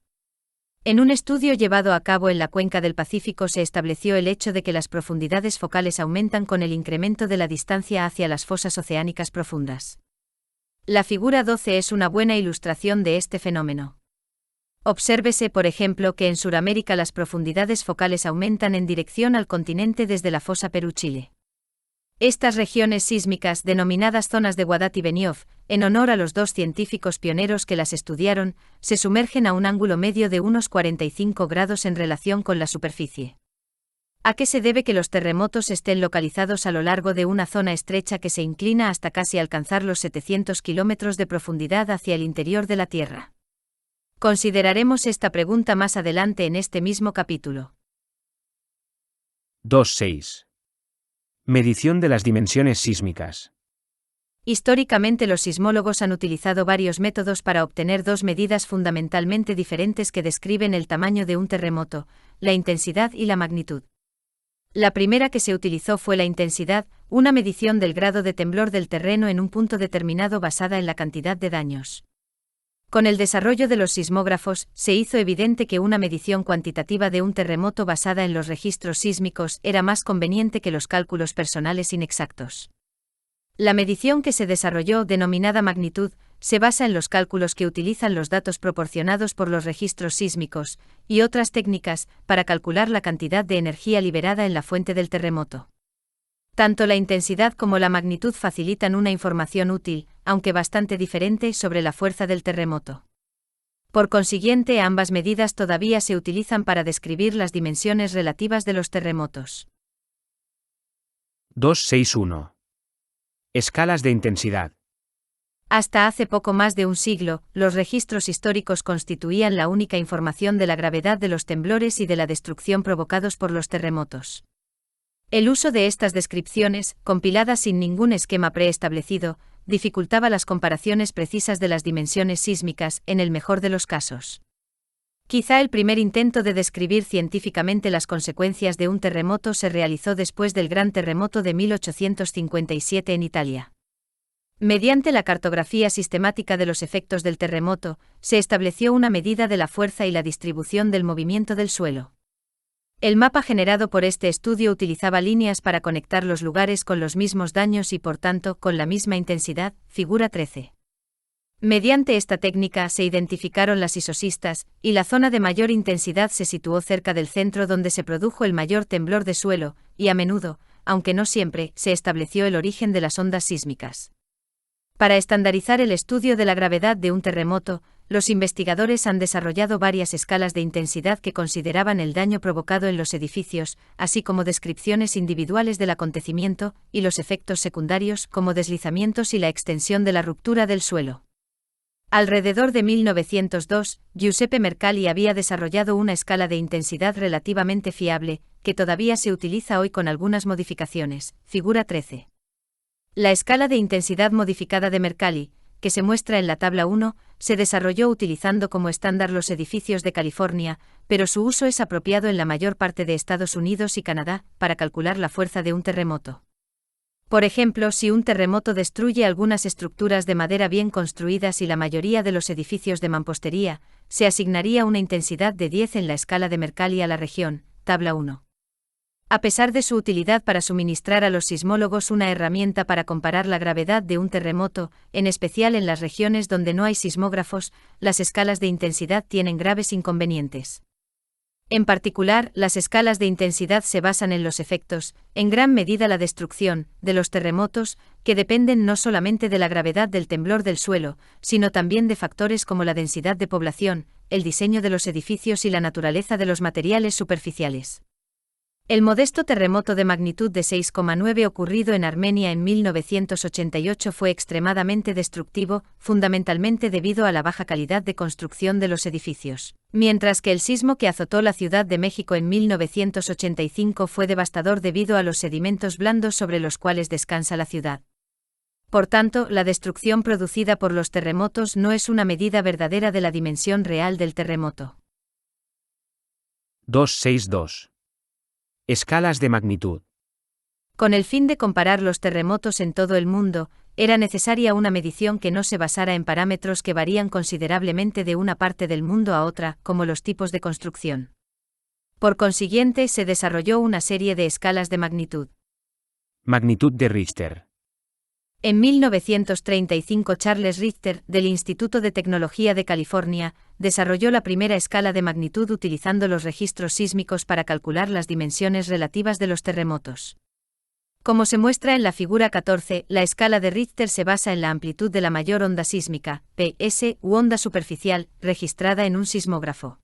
En un estudio llevado a cabo en la cuenca del Pacífico se estableció el hecho de que las profundidades focales aumentan con el incremento de la distancia hacia las fosas oceánicas profundas. La figura 12 es una buena ilustración de este fenómeno. Obsérvese, por ejemplo, que en Suramérica las profundidades focales aumentan en dirección al continente desde la fosa Perú-Chile. Estas regiones sísmicas, denominadas zonas de Guadati-Benioff, en honor a los dos científicos pioneros que las estudiaron, se sumergen a un ángulo medio de unos 45 grados en relación con la superficie. ¿A qué se debe que los terremotos estén localizados a lo largo de una zona estrecha que se inclina hasta casi alcanzar los 700 kilómetros de profundidad hacia el interior de la Tierra? Consideraremos esta pregunta más adelante en este mismo capítulo. 2.6. Medición de las dimensiones sísmicas. Históricamente los sismólogos han utilizado varios métodos para obtener dos medidas fundamentalmente diferentes que describen el tamaño de un terremoto, la intensidad y la magnitud. La primera que se utilizó fue la intensidad, una medición del grado de temblor del terreno en un punto determinado basada en la cantidad de daños. Con el desarrollo de los sismógrafos, se hizo evidente que una medición cuantitativa de un terremoto basada en los registros sísmicos era más conveniente que los cálculos personales inexactos. La medición que se desarrolló, denominada magnitud, se basa en los cálculos que utilizan los datos proporcionados por los registros sísmicos, y otras técnicas, para calcular la cantidad de energía liberada en la fuente del terremoto. Tanto la intensidad como la magnitud facilitan una información útil, aunque bastante diferente, sobre la fuerza del terremoto. Por consiguiente, ambas medidas todavía se utilizan para describir las dimensiones relativas de los terremotos. 261. Escalas de intensidad. Hasta hace poco más de un siglo, los registros históricos constituían la única información de la gravedad de los temblores y de la destrucción provocados por los terremotos. El uso de estas descripciones, compiladas sin ningún esquema preestablecido, dificultaba las comparaciones precisas de las dimensiones sísmicas, en el mejor de los casos. Quizá el primer intento de describir científicamente las consecuencias de un terremoto se realizó después del gran terremoto de 1857 en Italia. Mediante la cartografía sistemática de los efectos del terremoto, se estableció una medida de la fuerza y la distribución del movimiento del suelo. El mapa generado por este estudio utilizaba líneas para conectar los lugares con los mismos daños y por tanto con la misma intensidad, figura 13. Mediante esta técnica se identificaron las isosistas, y la zona de mayor intensidad se situó cerca del centro donde se produjo el mayor temblor de suelo, y a menudo, aunque no siempre, se estableció el origen de las ondas sísmicas. Para estandarizar el estudio de la gravedad de un terremoto, los investigadores han desarrollado varias escalas de intensidad que consideraban el daño provocado en los edificios, así como descripciones individuales del acontecimiento, y los efectos secundarios como deslizamientos y la extensión de la ruptura del suelo. Alrededor de 1902, Giuseppe Mercalli había desarrollado una escala de intensidad relativamente fiable, que todavía se utiliza hoy con algunas modificaciones, figura 13. La escala de intensidad modificada de Mercalli, que se muestra en la tabla 1, se desarrolló utilizando como estándar los edificios de California, pero su uso es apropiado en la mayor parte de Estados Unidos y Canadá, para calcular la fuerza de un terremoto. Por ejemplo, si un terremoto destruye algunas estructuras de madera bien construidas y la mayoría de los edificios de mampostería, se asignaría una intensidad de 10 en la escala de Mercalli a la región, tabla 1. A pesar de su utilidad para suministrar a los sismólogos una herramienta para comparar la gravedad de un terremoto, en especial en las regiones donde no hay sismógrafos, las escalas de intensidad tienen graves inconvenientes. En particular, las escalas de intensidad se basan en los efectos, en gran medida la destrucción, de los terremotos, que dependen no solamente de la gravedad del temblor del suelo, sino también de factores como la densidad de población, el diseño de los edificios y la naturaleza de los materiales superficiales. El modesto terremoto de magnitud de 6,9 ocurrido en Armenia en 1988 fue extremadamente destructivo, fundamentalmente debido a la baja calidad de construcción de los edificios, mientras que el sismo que azotó la Ciudad de México en 1985 fue devastador debido a los sedimentos blandos sobre los cuales descansa la ciudad. Por tanto, la destrucción producida por los terremotos no es una medida verdadera de la dimensión real del terremoto. 262. Escalas de magnitud. Con el fin de comparar los terremotos en todo el mundo, era necesaria una medición que no se basara en parámetros que varían considerablemente de una parte del mundo a otra, como los tipos de construcción. Por consiguiente, se desarrolló una serie de escalas de magnitud. Magnitud de Richter. En 1935 Charles Richter, del Instituto de Tecnología de California, desarrolló la primera escala de magnitud utilizando los registros sísmicos para calcular las dimensiones relativas de los terremotos. Como se muestra en la figura 14, la escala de Richter se basa en la amplitud de la mayor onda sísmica, PS, u onda superficial, registrada en un sismógrafo.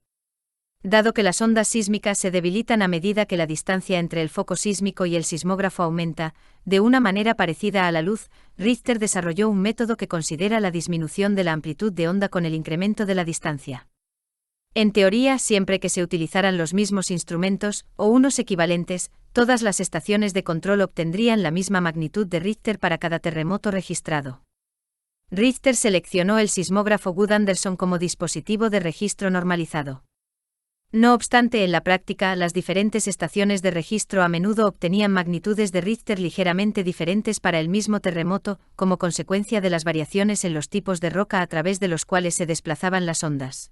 Dado que las ondas sísmicas se debilitan a medida que la distancia entre el foco sísmico y el sismógrafo aumenta, de una manera parecida a la luz, Richter desarrolló un método que considera la disminución de la amplitud de onda con el incremento de la distancia. En teoría, siempre que se utilizaran los mismos instrumentos, o unos equivalentes, todas las estaciones de control obtendrían la misma magnitud de Richter para cada terremoto registrado. Richter seleccionó el sismógrafo Wood-Anderson como dispositivo de registro normalizado. No obstante, en la práctica, las diferentes estaciones de registro a menudo obtenían magnitudes de Richter ligeramente diferentes para el mismo terremoto, como consecuencia de las variaciones en los tipos de roca a través de los cuales se desplazaban las ondas.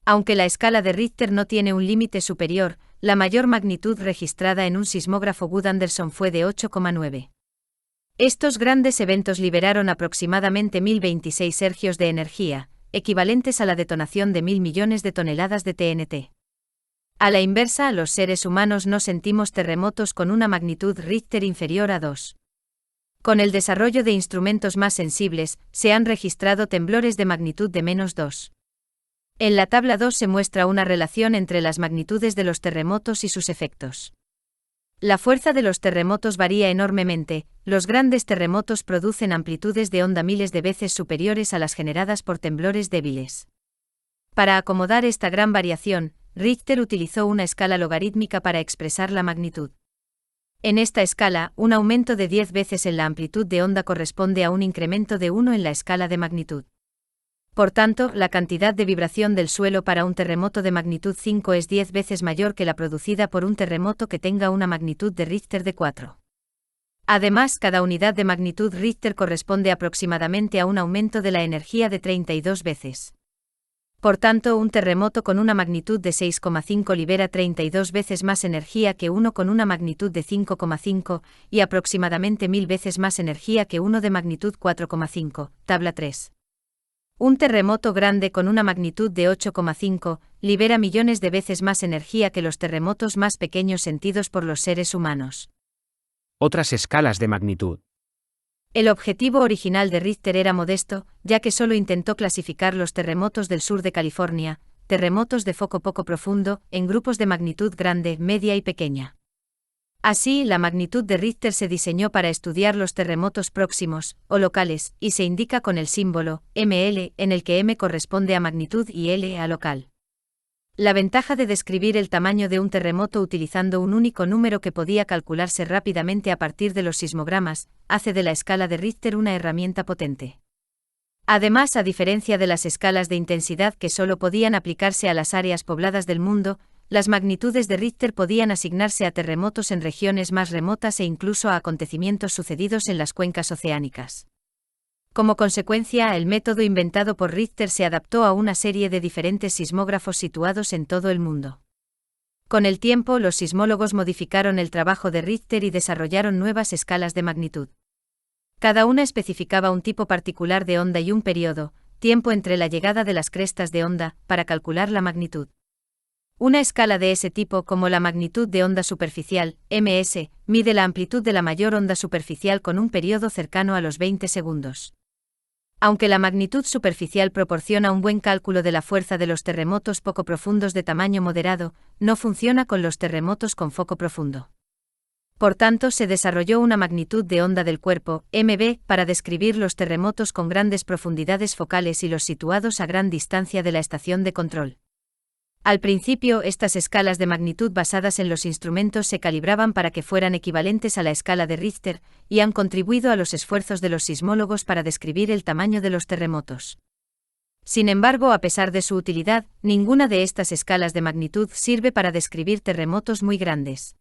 Aunque la escala de Richter no tiene un límite superior, la mayor magnitud registrada en un sismógrafo Wood-Anderson fue de 8,9. Estos grandes eventos liberaron aproximadamente 1026 ergios de energía, equivalentes a la detonación de 1.000 millones de toneladas de TNT. A la inversa, los seres humanos no sentimos terremotos con una magnitud Richter inferior a 2. Con el desarrollo de instrumentos más sensibles, se han registrado temblores de magnitud de -2. En la tabla 2 se muestra una relación entre las magnitudes de los terremotos y sus efectos. La fuerza de los terremotos varía enormemente, los grandes terremotos producen amplitudes de onda miles de veces superiores a las generadas por temblores débiles. Para acomodar esta gran variación, Richter utilizó una escala logarítmica para expresar la magnitud. En esta escala, un aumento de 10 veces en la amplitud de onda corresponde a un incremento de 1 en la escala de magnitud. Por tanto, la cantidad de vibración del suelo para un terremoto de magnitud 5 es 10 veces mayor que la producida por un terremoto que tenga una magnitud de Richter de 4. Además, cada unidad de magnitud Richter corresponde aproximadamente a un aumento de la energía de 32 veces. Por tanto, un terremoto con una magnitud de 6,5 libera 32 veces más energía que uno con una magnitud de 5,5 y aproximadamente 1000 veces más energía que uno de magnitud 4,5. Tabla 3. Un terremoto grande con una magnitud de 8,5 libera millones de veces más energía que los terremotos más pequeños sentidos por los seres humanos. Otras escalas de magnitud. El objetivo original de Richter era modesto, ya que solo intentó clasificar los terremotos del sur de California, terremotos de foco poco profundo, en grupos de magnitud grande, media y pequeña. Así, la magnitud de Richter se diseñó para estudiar los terremotos próximos, o locales, y se indica con el símbolo ML, en el que M corresponde a magnitud y L a local. La ventaja de describir el tamaño de un terremoto utilizando un único número que podía calcularse rápidamente a partir de los sismogramas, hace de la escala de Richter una herramienta potente. Además, a diferencia de las escalas de intensidad que solo podían aplicarse a las áreas pobladas del mundo, las magnitudes de Richter podían asignarse a terremotos en regiones más remotas e incluso a acontecimientos sucedidos en las cuencas oceánicas. Como consecuencia, el método inventado por Richter se adaptó a una serie de diferentes sismógrafos situados en todo el mundo. Con el tiempo, los sismólogos modificaron el trabajo de Richter y desarrollaron nuevas escalas de magnitud. Cada una especificaba un tipo particular de onda y un periodo, tiempo entre la llegada de las crestas de onda, para calcular la magnitud. Una escala de ese tipo, como la magnitud de onda superficial, MS, mide la amplitud de la mayor onda superficial con un periodo cercano a los 20 segundos. Aunque la magnitud superficial proporciona un buen cálculo de la fuerza de los terremotos poco profundos de tamaño moderado, no funciona con los terremotos con foco profundo. Por tanto, se desarrolló una magnitud de onda del cuerpo, MB, para describir los terremotos con grandes profundidades focales y los situados a gran distancia de la estación de control. Al principio, estas escalas de magnitud basadas en los instrumentos se calibraban para que fueran equivalentes a la escala de Richter, y han contribuido a los esfuerzos de los sismólogos para describir el tamaño de los terremotos. Sin embargo, a pesar de su utilidad, ninguna de estas escalas de magnitud sirve para describir terremotos muy grandes.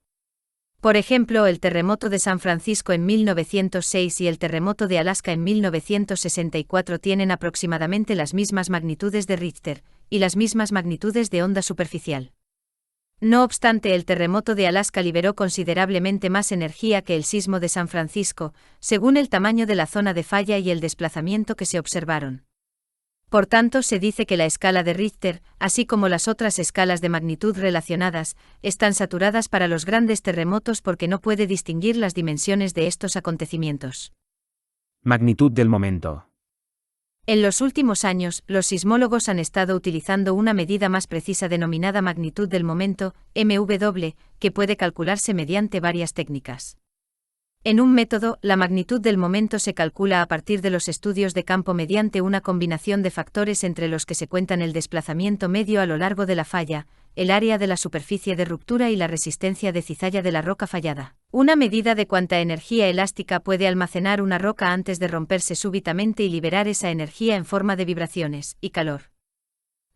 Por ejemplo, el terremoto de San Francisco en 1906 y el terremoto de Alaska en 1964 tienen aproximadamente las mismas magnitudes de Richter, y las mismas magnitudes de onda superficial. No obstante, el terremoto de Alaska liberó considerablemente más energía que el sismo de San Francisco, según el tamaño de la zona de falla y el desplazamiento que se observaron. Por tanto, se dice que la escala de Richter, así como las otras escalas de magnitud relacionadas, están saturadas para los grandes terremotos porque no puede distinguir las dimensiones de estos acontecimientos. Magnitud del momento. En los últimos años, los sismólogos han estado utilizando una medida más precisa denominada magnitud del momento, MW, que puede calcularse mediante varias técnicas. En un método, la magnitud del momento se calcula a partir de los estudios de campo mediante una combinación de factores entre los que se cuentan el desplazamiento medio a lo largo de la falla, el área de la superficie de ruptura y la resistencia de cizalla de la roca fallada. Una medida de cuánta energía elástica puede almacenar una roca antes de romperse súbitamente y liberar esa energía en forma de vibraciones y calor.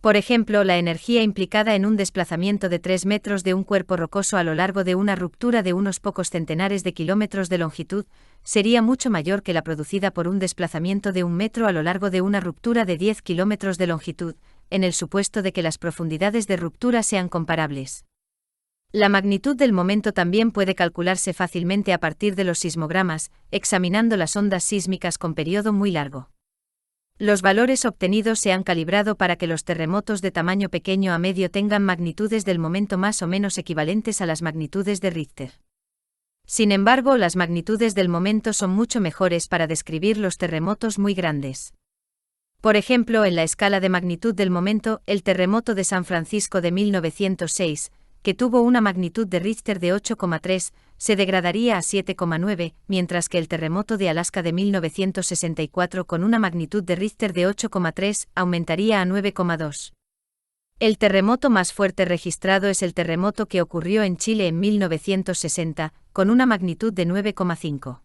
Por ejemplo, la energía implicada en un desplazamiento de 3 metros de un cuerpo rocoso a lo largo de una ruptura de unos pocos centenares de kilómetros de longitud, sería mucho mayor que la producida por un desplazamiento de 1 metro a lo largo de una ruptura de 10 kilómetros de longitud, en el supuesto de que las profundidades de ruptura sean comparables. La magnitud del momento también puede calcularse fácilmente a partir de los sismogramas, examinando las ondas sísmicas con periodo muy largo. Los valores obtenidos se han calibrado para que los terremotos de tamaño pequeño a medio tengan magnitudes del momento más o menos equivalentes a las magnitudes de Richter. Sin embargo, las magnitudes del momento son mucho mejores para describir los terremotos muy grandes. Por ejemplo, en la escala de magnitud del momento, el terremoto de San Francisco de 1906, que tuvo una magnitud de Richter de 8,3, se degradaría a 7,9, mientras que el terremoto de Alaska de 1964 con una magnitud de Richter de 8,3 aumentaría a 9,2. El terremoto más fuerte registrado es el terremoto que ocurrió en Chile en 1960, con una magnitud de 9,5.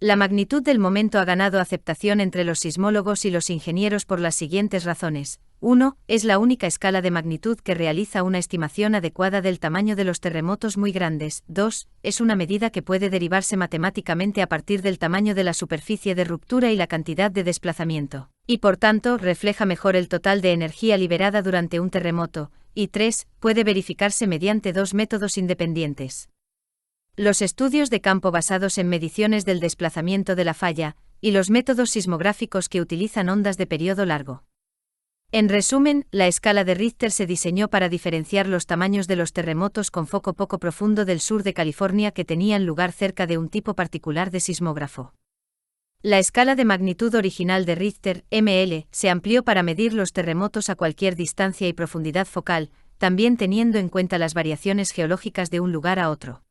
La magnitud del momento ha ganado aceptación entre los sismólogos y los ingenieros por las siguientes razones. 1. Es la única escala de magnitud que realiza una estimación adecuada del tamaño de los terremotos muy grandes. 2. Es una medida que puede derivarse matemáticamente a partir del tamaño de la superficie de ruptura y la cantidad de desplazamiento, y por tanto refleja mejor el total de energía liberada durante un terremoto. Y 3. Puede verificarse mediante dos métodos independientes: los estudios de campo basados en mediciones del desplazamiento de la falla, y los métodos sismográficos que utilizan ondas de periodo largo. En resumen, la escala de Richter se diseñó para diferenciar los tamaños de los terremotos con foco poco profundo del sur de California que tenían lugar cerca de un tipo particular de sismógrafo. La escala de magnitud original de Richter, ML, se amplió para medir los terremotos a cualquier distancia y profundidad focal, también teniendo en cuenta las variaciones geológicas de un lugar a otro.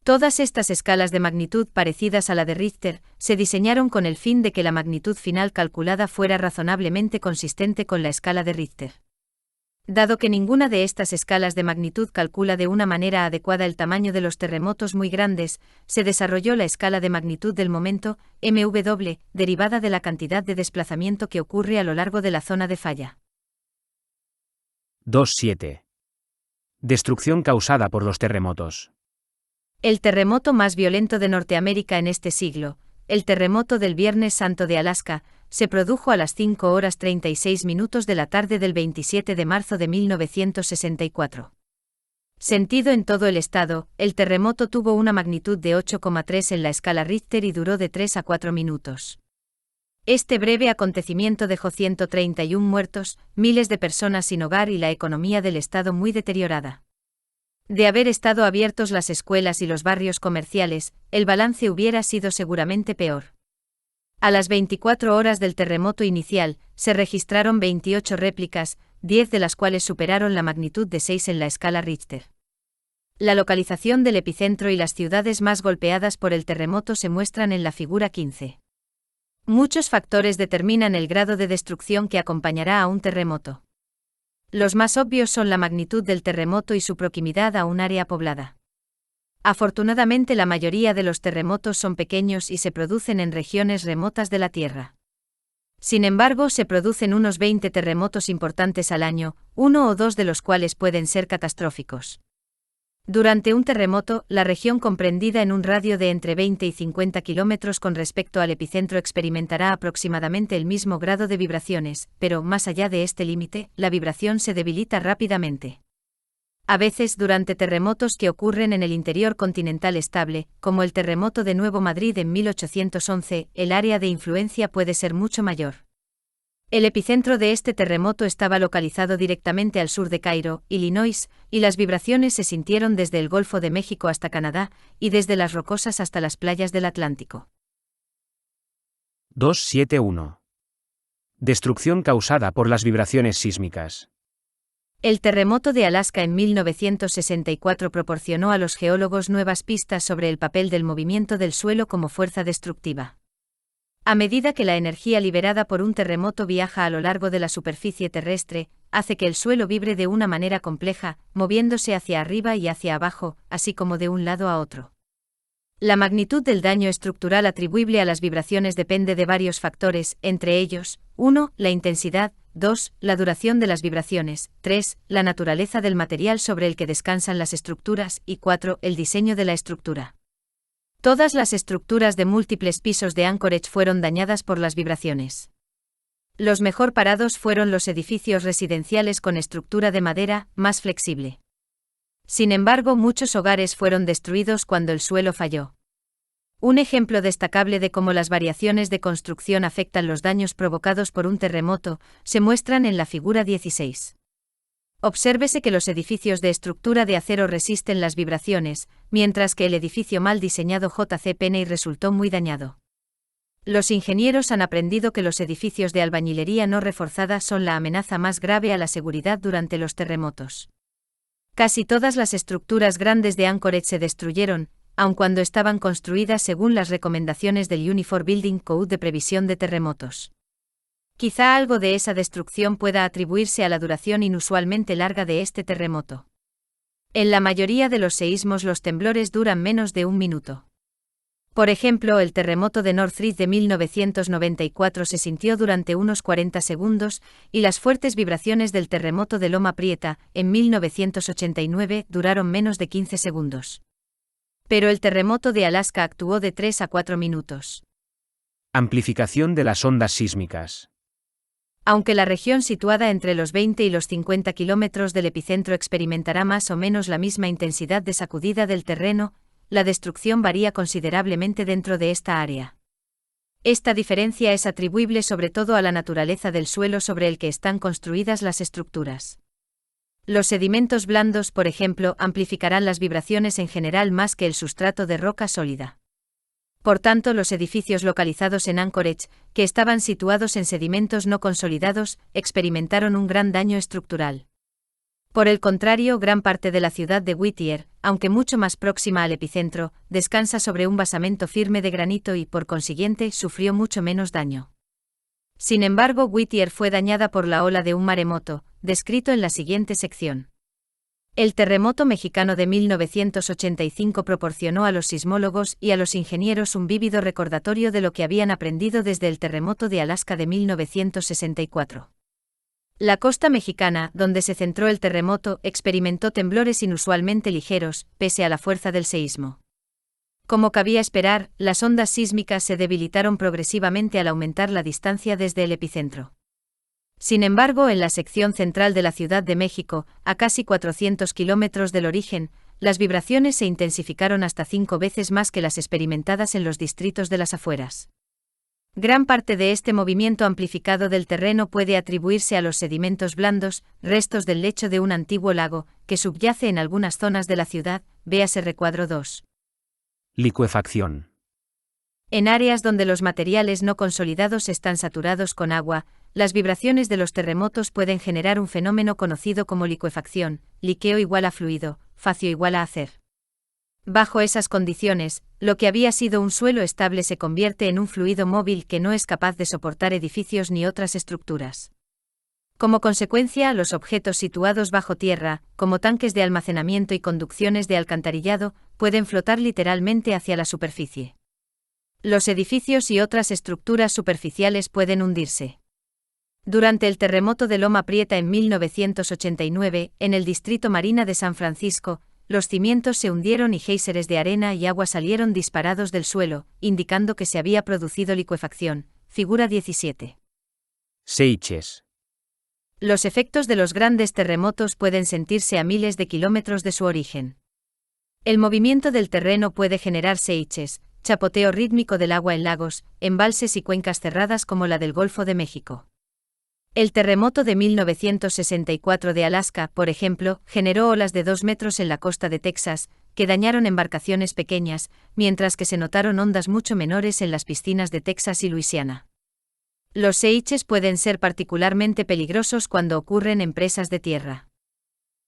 Todas estas escalas de magnitud parecidas a la de Richter se diseñaron con el fin de que la magnitud final calculada fuera razonablemente consistente con la escala de Richter. Dado que ninguna de estas escalas de magnitud calcula de una manera adecuada el tamaño de los terremotos muy grandes, se desarrolló la escala de magnitud del momento, MW, derivada de la cantidad de desplazamiento que ocurre a lo largo de la zona de falla. 2.7. Destrucción causada por los terremotos. El terremoto más violento de Norteamérica en este siglo, el terremoto del Viernes Santo de Alaska, se produjo a las 5:36 de la tarde del 27 de marzo de 1964. Sentido en todo el estado, el terremoto tuvo una magnitud de 8,3 en la escala Richter y duró de 3 a 4 minutos. Este breve acontecimiento dejó 131 muertos, miles de personas sin hogar y la economía del estado muy deteriorada. De haber estado abiertos las escuelas y los barrios comerciales, el balance hubiera sido seguramente peor. A las 24 horas del terremoto inicial, se registraron 28 réplicas, 10 de las cuales superaron la magnitud de 6 en la escala Richter. La localización del epicentro y las ciudades más golpeadas por el terremoto se muestran en la figura 15. Muchos factores determinan el grado de destrucción que acompañará a un terremoto. Los más obvios son la magnitud del terremoto y su proximidad a un área poblada. Afortunadamente, la mayoría de los terremotos son pequeños y se producen en regiones remotas de la Tierra. Sin embargo, se producen unos 20 terremotos importantes al año, uno o dos de los cuales pueden ser catastróficos. Durante un terremoto, la región comprendida en un radio de entre 20 y 50 kilómetros con respecto al epicentro experimentará aproximadamente el mismo grado de vibraciones, pero más allá de este límite, la vibración se debilita rápidamente. A veces, durante terremotos que ocurren en el interior continental estable, como el terremoto de Nuevo Madrid en 1811, el área de influencia puede ser mucho mayor. El epicentro de este terremoto estaba localizado directamente al sur de Cairo, Illinois, y las vibraciones se sintieron desde el Golfo de México hasta Canadá, y desde las Rocosas hasta las playas del Atlántico. 2.7.1. Destrucción causada por las vibraciones sísmicas. El terremoto de Alaska en 1964 proporcionó a los geólogos nuevas pistas sobre el papel del movimiento del suelo como fuerza destructiva. A medida que la energía liberada por un terremoto viaja a lo largo de la superficie terrestre, hace que el suelo vibre de una manera compleja, moviéndose hacia arriba y hacia abajo, así como de un lado a otro. La magnitud del daño estructural atribuible a las vibraciones depende de varios factores, entre ellos, 1. La intensidad, 2. La duración de las vibraciones, 3. La naturaleza del material sobre el que descansan las estructuras y 4. El diseño de la estructura. Todas las estructuras de múltiples pisos de Anchorage fueron dañadas por las vibraciones. Los mejor parados fueron los edificios residenciales con estructura de madera, más flexible. Sin embargo, muchos hogares fueron destruidos cuando el suelo falló. Un ejemplo destacable de cómo las variaciones de construcción afectan los daños provocados por un terremoto se muestran en la figura 16. Obsérvese que los edificios de estructura de acero resisten las vibraciones, mientras que el edificio mal diseñado J.C. Penney resultó muy dañado. Los ingenieros han aprendido que los edificios de albañilería no reforzada son la amenaza más grave a la seguridad durante los terremotos. Casi todas las estructuras grandes de Anchorage se destruyeron, aun cuando estaban construidas según las recomendaciones del Uniform Building Code de previsión de terremotos. Quizá algo de esa destrucción pueda atribuirse a la duración inusualmente larga de este terremoto. En la mayoría de los seísmos los temblores duran menos de un minuto. Por ejemplo, el terremoto de Northridge de 1994 se sintió durante unos 40 segundos, y las fuertes vibraciones del terremoto de Loma Prieta, en 1989, duraron menos de 15 segundos. Pero el terremoto de Alaska actuó de 3 a 4 minutos. Amplificación de las ondas sísmicas. Aunque la región situada entre los 20 y los 50 kilómetros del epicentro experimentará más o menos la misma intensidad de sacudida del terreno, la destrucción varía considerablemente dentro de esta área. Esta diferencia es atribuible sobre todo a la naturaleza del suelo sobre el que están construidas las estructuras. Los sedimentos blandos, por ejemplo, amplificarán las vibraciones en general más que el sustrato de roca sólida. Por tanto, los edificios localizados en Anchorage, que estaban situados en sedimentos no consolidados, experimentaron un gran daño estructural. Por el contrario, gran parte de la ciudad de Whittier, aunque mucho más próxima al epicentro, descansa sobre un basamento firme de granito y, por consiguiente, sufrió mucho menos daño. Sin embargo, Whittier fue dañada por la ola de un maremoto, descrito en la siguiente sección. El terremoto mexicano de 1985 proporcionó a los sismólogos y a los ingenieros un vívido recordatorio de lo que habían aprendido desde el terremoto de Alaska de 1964. La costa mexicana, donde se centró el terremoto, experimentó temblores inusualmente ligeros, pese a la fuerza del seísmo. Como cabía esperar, las ondas sísmicas se debilitaron progresivamente al aumentar la distancia desde el epicentro. Sin embargo, en la sección central de la Ciudad de México, a casi 400 kilómetros del origen, las vibraciones se intensificaron hasta 5 veces más que las experimentadas en los distritos de las afueras. Gran parte de este movimiento amplificado del terreno puede atribuirse a los sedimentos blandos, restos del lecho de un antiguo lago, que subyace en algunas zonas de la ciudad, véase recuadro 2. Licuefacción. En áreas donde los materiales no consolidados están saturados con agua, las vibraciones de los terremotos pueden generar un fenómeno conocido como licuefacción, liqueo igual a fluido, facio igual a hacer. Bajo esas condiciones, lo que había sido un suelo estable se convierte en un fluido móvil que no es capaz de soportar edificios ni otras estructuras. Como consecuencia, los objetos situados bajo tierra, como tanques de almacenamiento y conducciones de alcantarillado, pueden flotar literalmente hacia la superficie. Los edificios y otras estructuras superficiales pueden hundirse. Durante el terremoto de Loma Prieta en 1989, en el distrito Marina de San Francisco, los cimientos se hundieron y géiseres de arena y agua salieron disparados del suelo, indicando que se había producido licuefacción. Figura 17. Seiches. Los efectos de los grandes terremotos pueden sentirse a miles de kilómetros de su origen. El movimiento del terreno puede generar seiches, chapoteo rítmico del agua en lagos, embalses y cuencas cerradas como la del Golfo de México. El terremoto de 1964 de Alaska, por ejemplo, generó olas de 2 metros en la costa de Texas, que dañaron embarcaciones pequeñas, mientras que se notaron ondas mucho menores en las piscinas de Texas y Luisiana. Los seiches pueden ser particularmente peligrosos cuando ocurren en presas de tierra.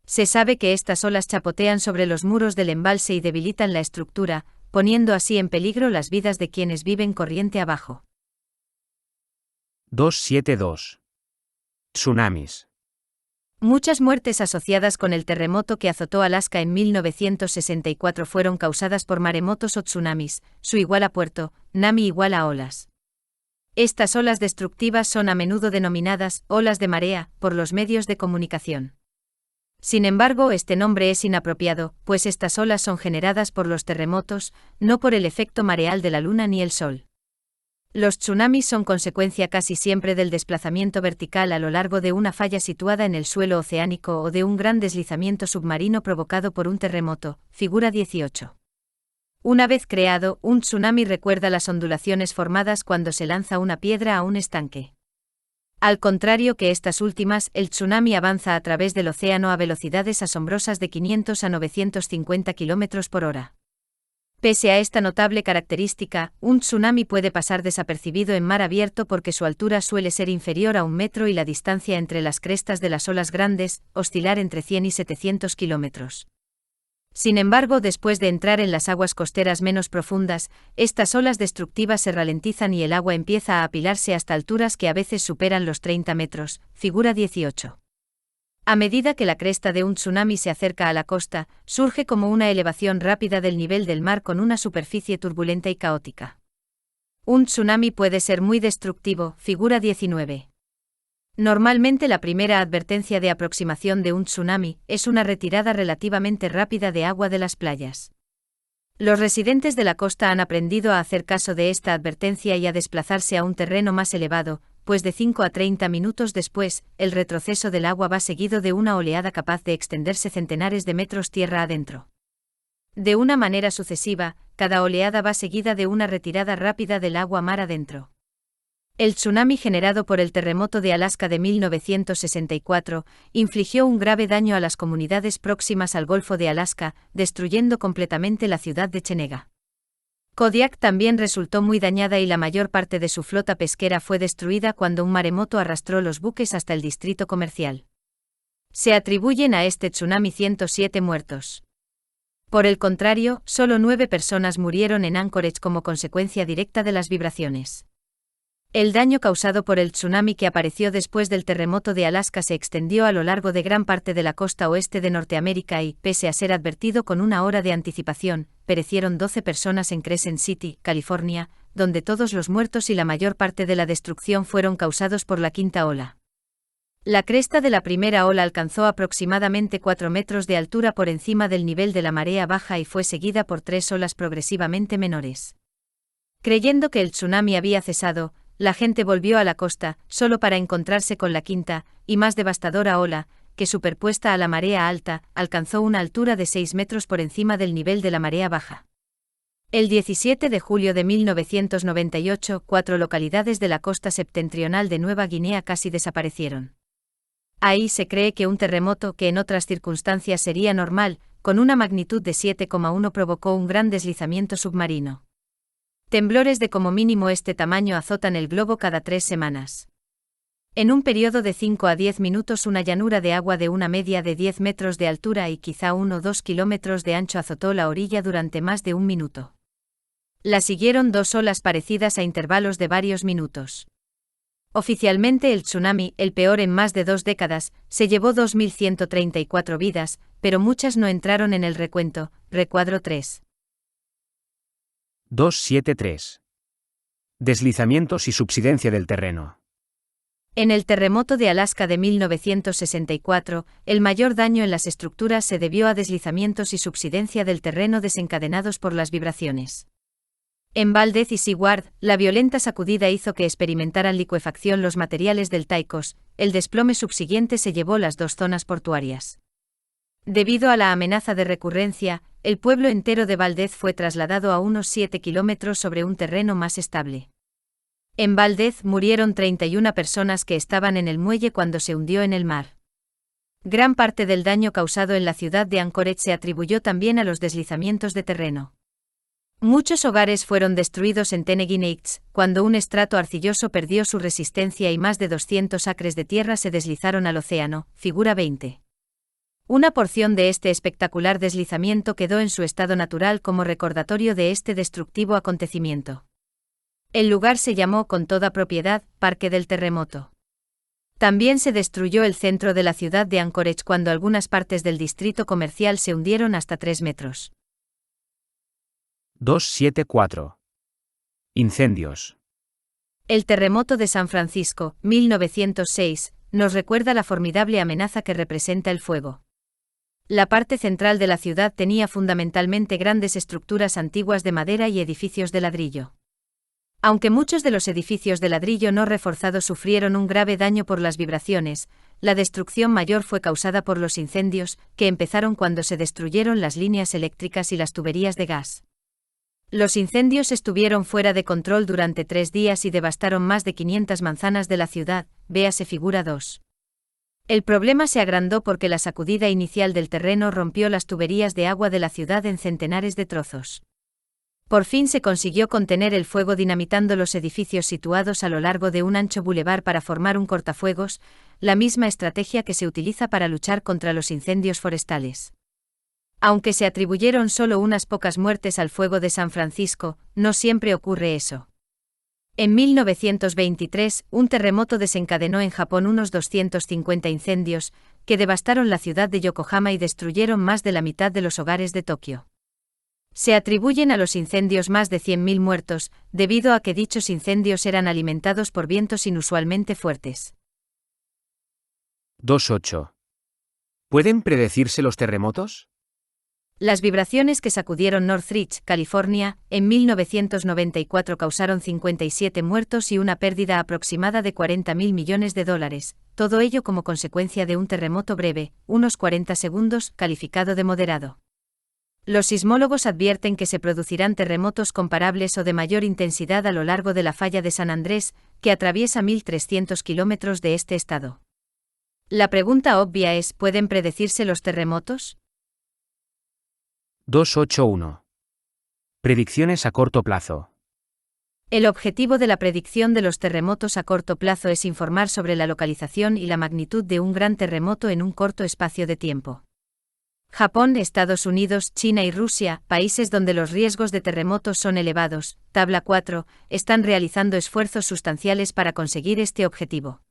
Se sabe que estas olas chapotean sobre los muros del embalse y debilitan la estructura, poniendo así en peligro las vidas de quienes viven corriente abajo. 272. Tsunamis. Muchas muertes asociadas con el terremoto que azotó Alaska en 1964 fueron causadas por maremotos o tsunamis, su igual a puerto, nami igual a olas. Estas olas destructivas son a menudo denominadas olas de marea por los medios de comunicación. Sin embargo, este nombre es inapropiado, pues estas olas son generadas por los terremotos, no por el efecto mareal de la Luna ni el Sol. Los tsunamis son consecuencia casi siempre del desplazamiento vertical a lo largo de una falla situada en el suelo oceánico o de un gran deslizamiento submarino provocado por un terremoto. Figura 18. Una vez creado, un tsunami recuerda las ondulaciones formadas cuando se lanza una piedra a un estanque. Al contrario que estas últimas, el tsunami avanza a través del océano a velocidades asombrosas de 500 a 950 km por hora. Pese a esta notable característica, un tsunami puede pasar desapercibido en mar abierto porque su altura suele ser inferior a 1 metro y la distancia entre las crestas de las olas grandes, oscilar entre 100 y 700 kilómetros. Sin embargo, después de entrar en las aguas costeras menos profundas, estas olas destructivas se ralentizan y el agua empieza a apilarse hasta alturas que a veces superan los 30 metros. Figura 18. A medida que la cresta de un tsunami se acerca a la costa, surge como una elevación rápida del nivel del mar con una superficie turbulenta y caótica. Un tsunami puede ser muy destructivo, figura 19. Normalmente la primera advertencia de aproximación de un tsunami es una retirada relativamente rápida de agua de las playas. Los residentes de la costa han aprendido a hacer caso de esta advertencia y a desplazarse a un terreno más elevado, pues de 5 a 30 minutos después, el retroceso del agua va seguido de una oleada capaz de extenderse centenares de metros tierra adentro. De una manera sucesiva, cada oleada va seguida de una retirada rápida del agua mar adentro. El tsunami generado por el terremoto de Alaska de 1964 infligió un grave daño a las comunidades próximas al Golfo de Alaska, destruyendo completamente la ciudad de Chenega. Kodiak también resultó muy dañada y la mayor parte de su flota pesquera fue destruida cuando un maremoto arrastró los buques hasta el distrito comercial. Se atribuyen a este tsunami 107 muertos. Por el contrario, solo 9 personas murieron en Anchorage como consecuencia directa de las vibraciones. El daño causado por el tsunami que apareció después del terremoto de Alaska se extendió a lo largo de gran parte de la costa oeste de Norteamérica y, pese a ser advertido con una hora de anticipación, perecieron 12 personas en Crescent City, California, donde todos los muertos y la mayor parte de la destrucción fueron causados por la quinta ola. La cresta de la primera ola alcanzó aproximadamente 4 metros de altura por encima del nivel de la marea baja y fue seguida por 3 olas progresivamente menores. Creyendo que el tsunami había cesado, la gente volvió a la costa, solo para encontrarse con la quinta, y más devastadora ola, que superpuesta a la marea alta, alcanzó una altura de 6 metros por encima del nivel de la marea baja. El 17 de julio de 1998, 4 localidades de la costa septentrional de Nueva Guinea casi desaparecieron. Ahí se cree que un terremoto que en otras circunstancias sería normal, con una magnitud de 7,1 provocó un gran deslizamiento submarino. Temblores de como mínimo este tamaño azotan el globo cada 3 semanas. En un periodo de 5 a 10 minutos una llanura de agua de una media de 10 metros de altura y quizá 1 o 2 kilómetros de ancho azotó la orilla durante más de un minuto. La siguieron 2 olas parecidas a intervalos de varios minutos. Oficialmente el tsunami, el peor en más de 2 décadas, se llevó 2.134 vidas, pero muchas no entraron en el recuento, recuadro 3. 273. Deslizamientos y subsidencia del terreno. En el terremoto de Alaska de 1964, el mayor daño en las estructuras se debió a deslizamientos y subsidencia del terreno desencadenados por las vibraciones. En Valdez y Seward, la violenta sacudida hizo que experimentaran licuefacción los materiales del Taikos, el desplome subsiguiente se llevó las 2 zonas portuarias. Debido a la amenaza de recurrencia, el pueblo entero de Valdez fue trasladado a unos 7 kilómetros sobre un terreno más estable. En Valdez murieron 31 personas que estaban en el muelle cuando se hundió en el mar. Gran parte del daño causado en la ciudad de Anchorage se atribuyó también a los deslizamientos de terreno. Muchos hogares fueron destruidos en Tennessee Heights, cuando un estrato arcilloso perdió su resistencia y más de 200 acres de tierra se deslizaron al océano, figura 20. Una porción de este espectacular deslizamiento quedó en su estado natural como recordatorio de este destructivo acontecimiento. El lugar se llamó con toda propiedad Parque del Terremoto. También se destruyó el centro de la ciudad de Anchorage cuando algunas partes del distrito comercial se hundieron hasta 3 metros. 274. Incendios. El terremoto de San Francisco, 1906, nos recuerda la formidable amenaza que representa el fuego. La parte central de la ciudad tenía fundamentalmente grandes estructuras antiguas de madera y edificios de ladrillo. Aunque muchos de los edificios de ladrillo no reforzados sufrieron un grave daño por las vibraciones, la destrucción mayor fue causada por los incendios, que empezaron cuando se destruyeron las líneas eléctricas y las tuberías de gas. Los incendios estuvieron fuera de control durante 3 días y devastaron más de 500 manzanas de la ciudad, véase figura 2. El problema se agrandó porque la sacudida inicial del terreno rompió las tuberías de agua de la ciudad en centenares de trozos. Por fin se consiguió contener el fuego dinamitando los edificios situados a lo largo de un ancho bulevar para formar un cortafuegos, la misma estrategia que se utiliza para luchar contra los incendios forestales. Aunque se atribuyeron solo unas pocas muertes al fuego de San Francisco, no siempre ocurre eso. En 1923, un terremoto desencadenó en Japón unos 250 incendios, que devastaron la ciudad de Yokohama y destruyeron más de la mitad de los hogares de Tokio. Se atribuyen a los incendios más de 100.000 muertos, debido a que dichos incendios eran alimentados por vientos inusualmente fuertes. 2.8. ¿Pueden predecirse los terremotos? Las vibraciones que sacudieron Northridge, California, en 1994 causaron 57 muertos y una pérdida aproximada de $40.000 millones, todo ello como consecuencia de un terremoto breve, unos 40 segundos, calificado de moderado. Los sismólogos advierten que se producirán terremotos comparables o de mayor intensidad a lo largo de la falla de San Andrés, que atraviesa 1.300 kilómetros de este estado. La pregunta obvia es: ¿pueden predecirse los terremotos? 2.8.1. Predicciones a corto plazo. El objetivo de la predicción de los terremotos a corto plazo es informar sobre la localización y la magnitud de un gran terremoto en un corto espacio de tiempo. Japón, Estados Unidos, China y Rusia, países donde los riesgos de terremotos son elevados, tabla 4, están realizando esfuerzos sustanciales para conseguir este objetivo.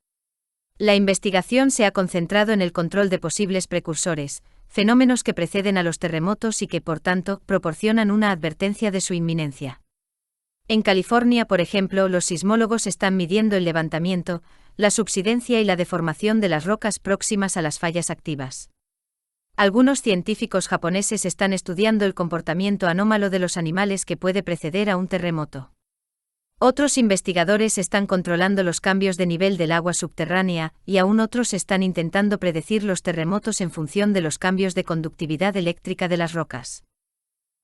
La investigación se ha concentrado en el control de posibles precursores, fenómenos que preceden a los terremotos y que, por tanto, proporcionan una advertencia de su inminencia. En California, por ejemplo, los sismólogos están midiendo el levantamiento, la subsidencia y la deformación de las rocas próximas a las fallas activas. Algunos científicos japoneses están estudiando el comportamiento anómalo de los animales que puede preceder a un terremoto. Otros investigadores están controlando los cambios de nivel del agua subterránea, y aún otros están intentando predecir los terremotos en función de los cambios de conductividad eléctrica de las rocas.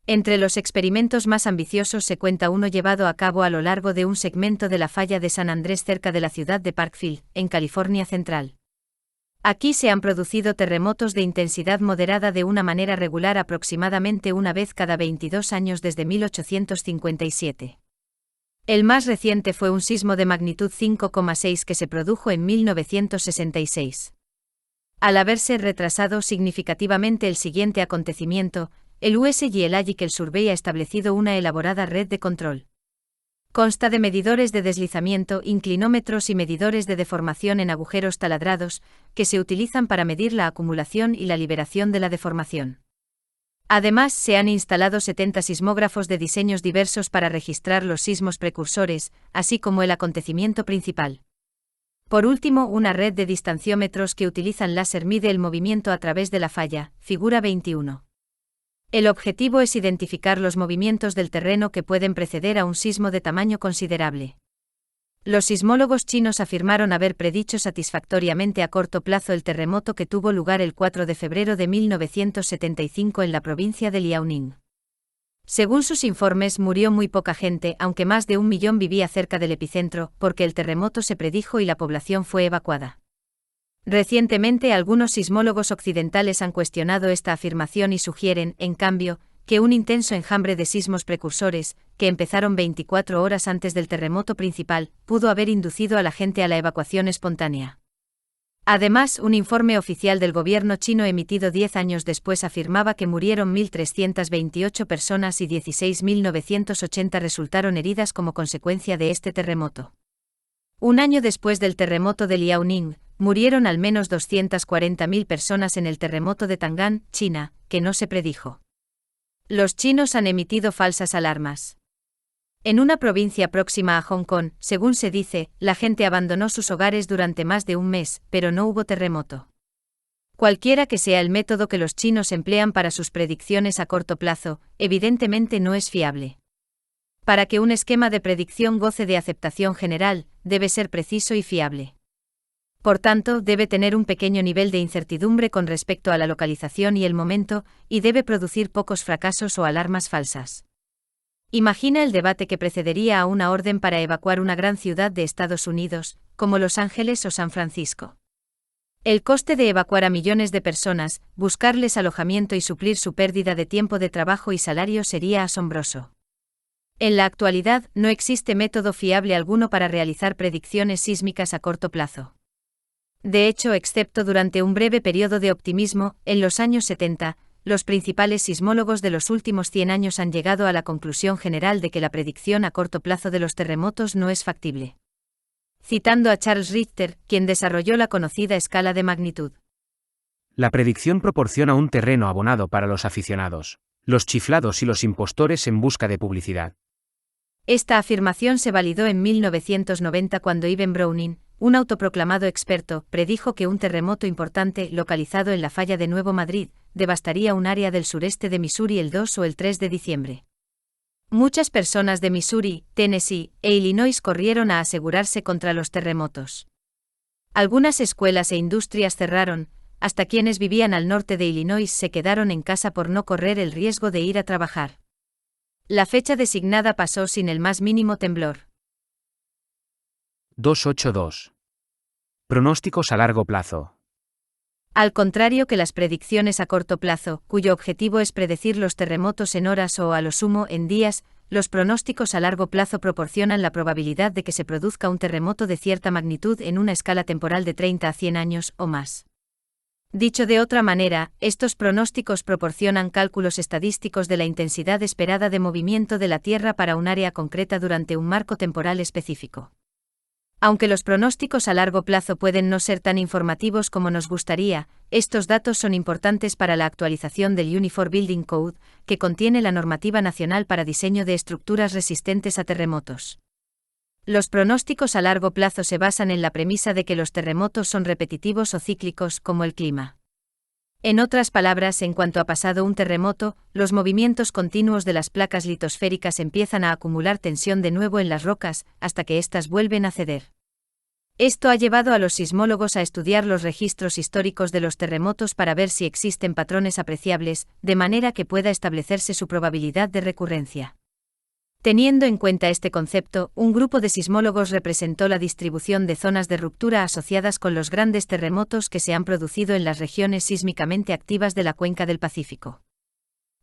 Entre los experimentos más ambiciosos se cuenta uno llevado a cabo a lo largo de un segmento de la falla de San Andrés cerca de la ciudad de Parkfield, en California Central. Aquí se han producido terremotos de intensidad moderada de una manera regular aproximadamente una vez cada 22 años desde 1857. El más reciente fue un sismo de magnitud 5,6 que se produjo en 1966. Al haberse retrasado significativamente el siguiente acontecimiento, el US Geological Survey ha establecido una elaborada red de control. Consta de medidores de deslizamiento, inclinómetros y medidores de deformación en agujeros taladrados, que se utilizan para medir la acumulación y la liberación de la deformación. Además, se han instalado 70 sismógrafos de diseños diversos para registrar los sismos precursores, así como el acontecimiento principal. Por último, una red de distanciómetros que utilizan láser mide el movimiento a través de la falla, figura 21. El objetivo es identificar los movimientos del terreno que pueden preceder a un sismo de tamaño considerable. Los sismólogos chinos afirmaron haber predicho satisfactoriamente a corto plazo el terremoto que tuvo lugar el 4 de febrero de 1975 en la provincia de Liaoning. Según sus informes, murió muy poca gente, aunque más de 1 millón vivía cerca del epicentro, porque el terremoto se predijo y la población fue evacuada. Recientemente, algunos sismólogos occidentales han cuestionado esta afirmación y sugieren, en cambio, que un intenso enjambre de sismos precursores, que empezaron 24 horas antes del terremoto principal, pudo haber inducido a la gente a la evacuación espontánea. Además, un informe oficial del gobierno chino emitido 10 años después afirmaba que murieron 1.328 personas y 16.980 resultaron heridas como consecuencia de este terremoto. Un año después del terremoto de Liaoning, murieron al menos 240.000 personas en el terremoto de Tang'an, China, que no se predijo. Los chinos han emitido falsas alarmas. En una provincia próxima a Hong Kong, según se dice, la gente abandonó sus hogares durante más de un mes, pero no hubo terremoto. Cualquiera que sea el método que los chinos emplean para sus predicciones a corto plazo, evidentemente no es fiable. Para que un esquema de predicción goce de aceptación general, debe ser preciso y fiable. Por tanto, debe tener un pequeño nivel de incertidumbre con respecto a la localización y el momento, y debe producir pocos fracasos o alarmas falsas. Imagina el debate que precedería a una orden para evacuar una gran ciudad de Estados Unidos, como Los Ángeles o San Francisco. El coste de evacuar a millones de personas, buscarles alojamiento y suplir su pérdida de tiempo de trabajo y salario sería asombroso. En la actualidad, no existe método fiable alguno para realizar predicciones sísmicas a corto plazo. De hecho, excepto durante un breve periodo de optimismo, en los años 70, los principales sismólogos de los últimos 100 años han llegado a la conclusión general de que la predicción a corto plazo de los terremotos no es factible. Citando a Charles Richter, quien desarrolló la conocida escala de magnitud. La predicción proporciona un terreno abonado para los aficionados, los chiflados y los impostores en busca de publicidad. Esta afirmación se validó en 1990 cuando Ivan Browning, un autoproclamado experto, predijo que un terremoto importante localizado en la falla de Nuevo Madrid devastaría un área del sureste de Missouri el 2 o el 3 de diciembre. Muchas personas de Missouri, Tennessee e Illinois corrieron a asegurarse contra los terremotos. Algunas escuelas e industrias cerraron, hasta quienes vivían al norte de Illinois se quedaron en casa por no correr el riesgo de ir a trabajar. La fecha designada pasó sin el más mínimo temblor. 282. Pronósticos a largo plazo. Al contrario que las predicciones a corto plazo, cuyo objetivo es predecir los terremotos en horas o a lo sumo en días, los pronósticos a largo plazo proporcionan la probabilidad de que se produzca un terremoto de cierta magnitud en una escala temporal de 30 a 100 años o más. Dicho de otra manera, estos pronósticos proporcionan cálculos estadísticos de la intensidad esperada de movimiento de la Tierra para un área concreta durante un marco temporal específico. Aunque los pronósticos a largo plazo pueden no ser tan informativos como nos gustaría, estos datos son importantes para la actualización del Uniform Building Code, que contiene la normativa nacional para diseño de estructuras resistentes a terremotos. Los pronósticos a largo plazo se basan en la premisa de que los terremotos son repetitivos o cíclicos, como el clima. En otras palabras, en cuanto ha pasado un terremoto, los movimientos continuos de las placas litosféricas empiezan a acumular tensión de nuevo en las rocas, hasta que éstas vuelven a ceder. Esto ha llevado a los sismólogos a estudiar los registros históricos de los terremotos para ver si existen patrones apreciables, de manera que pueda establecerse su probabilidad de recurrencia. Teniendo en cuenta este concepto, un grupo de sismólogos representó la distribución de zonas de ruptura asociadas con los grandes terremotos que se han producido en las regiones sísmicamente activas de la cuenca del Pacífico.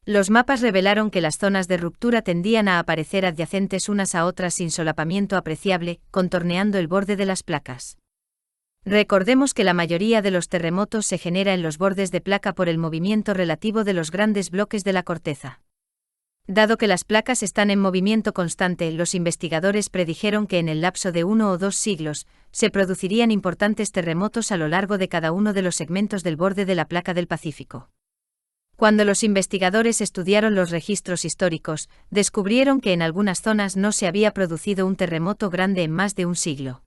Los mapas revelaron que las zonas de ruptura tendían a aparecer adyacentes unas a otras sin solapamiento apreciable, contorneando el borde de las placas. Recordemos que la mayoría de los terremotos se genera en los bordes de placa por el movimiento relativo de los grandes bloques de la corteza. Dado que las placas están en movimiento constante, los investigadores predijeron que en el lapso de 1 o 2 siglos, se producirían importantes terremotos a lo largo de cada uno de los segmentos del borde de la placa del Pacífico. Cuando los investigadores estudiaron los registros históricos, descubrieron que en algunas zonas no se había producido un terremoto grande en más de un siglo.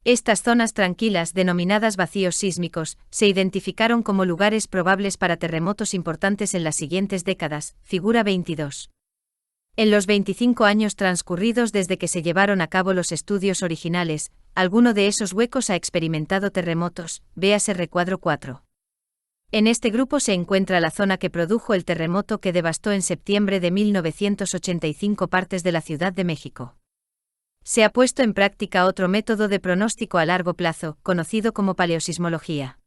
Estas zonas tranquilas, denominadas vacíos sísmicos, se identificaron como lugares probables para terremotos importantes en las siguientes décadas, figura 22. En los 25 años transcurridos desde que se llevaron a cabo los estudios originales, alguno de esos huecos ha experimentado terremotos, véase recuadro 4. En este grupo se encuentra la zona que produjo el terremoto que devastó en septiembre de 1985 partes de la Ciudad de México. Se ha puesto en práctica otro método de pronóstico a largo plazo, conocido como paleosismología.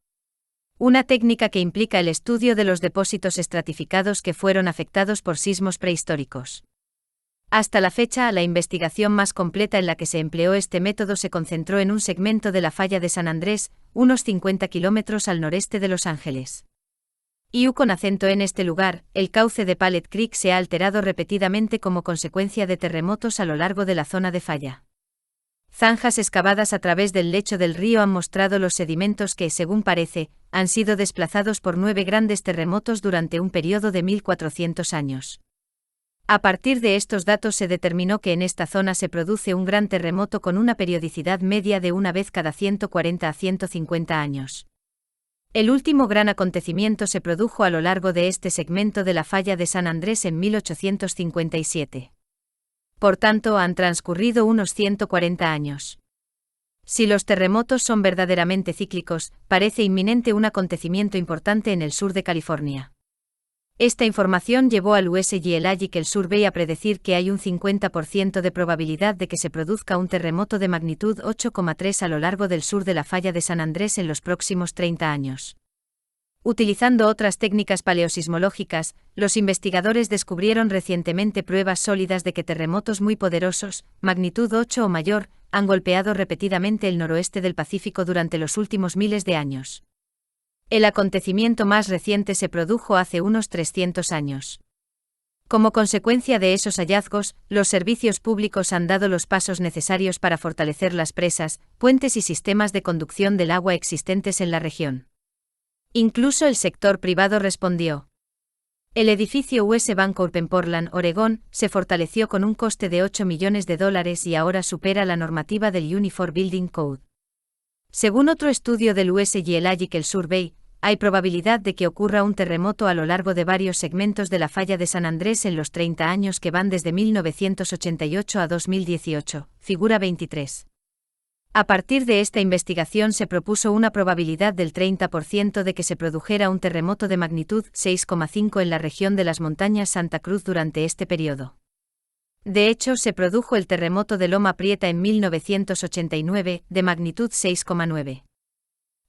Una técnica que implica el estudio de los depósitos estratificados que fueron afectados por sismos prehistóricos. Hasta la fecha, la investigación más completa en la que se empleó este método se concentró en un segmento de la falla de San Andrés, unos 50 kilómetros al noreste de Los Ángeles. Con acento en este lugar, el cauce de Pallet Creek se ha alterado repetidamente como consecuencia de terremotos a lo largo de la zona de falla. Zanjas excavadas a través del lecho del río han mostrado los sedimentos que, según parece, han sido desplazados por 9 grandes terremotos durante un periodo de 1400 años. A partir de estos datos se determinó que en esta zona se produce un gran terremoto con una periodicidad media de una vez cada 140 a 150 años. El último gran acontecimiento se produjo a lo largo de este segmento de la falla de San Andrés en 1857. Por tanto, han transcurrido unos 140 años. Si los terremotos son verdaderamente cíclicos, parece inminente un acontecimiento importante en el sur de California. Esta información llevó al US Geological Survey a predecir que hay un 50% de probabilidad de que se produzca un terremoto de magnitud 8,3 a lo largo del sur de la falla de San Andrés en los próximos 30 años. Utilizando otras técnicas paleosismológicas, los investigadores descubrieron recientemente pruebas sólidas de que terremotos muy poderosos, magnitud 8 o mayor, han golpeado repetidamente el noroeste del Pacífico durante los últimos miles de años. El acontecimiento más reciente se produjo hace unos 300 años. Como consecuencia de esos hallazgos, los servicios públicos han dado los pasos necesarios para fortalecer las presas, puentes y sistemas de conducción del agua existentes en la región. Incluso el sector privado respondió. El edificio US Bancorp en Portland, Oregón, se fortaleció con un coste de $8 millones y ahora supera la normativa del Uniform Building Code. Según otro estudio del US Geological Survey, hay probabilidad de que ocurra un terremoto a lo largo de varios segmentos de la falla de San Andrés en los 30 años que van desde 1988 a 2018, figura 23. A partir de esta investigación se propuso una probabilidad del 30% de que se produjera un terremoto de magnitud 6,5 en la región de las montañas Santa Cruz durante este periodo. De hecho, se produjo el terremoto de Loma Prieta en 1989, de magnitud 6,9.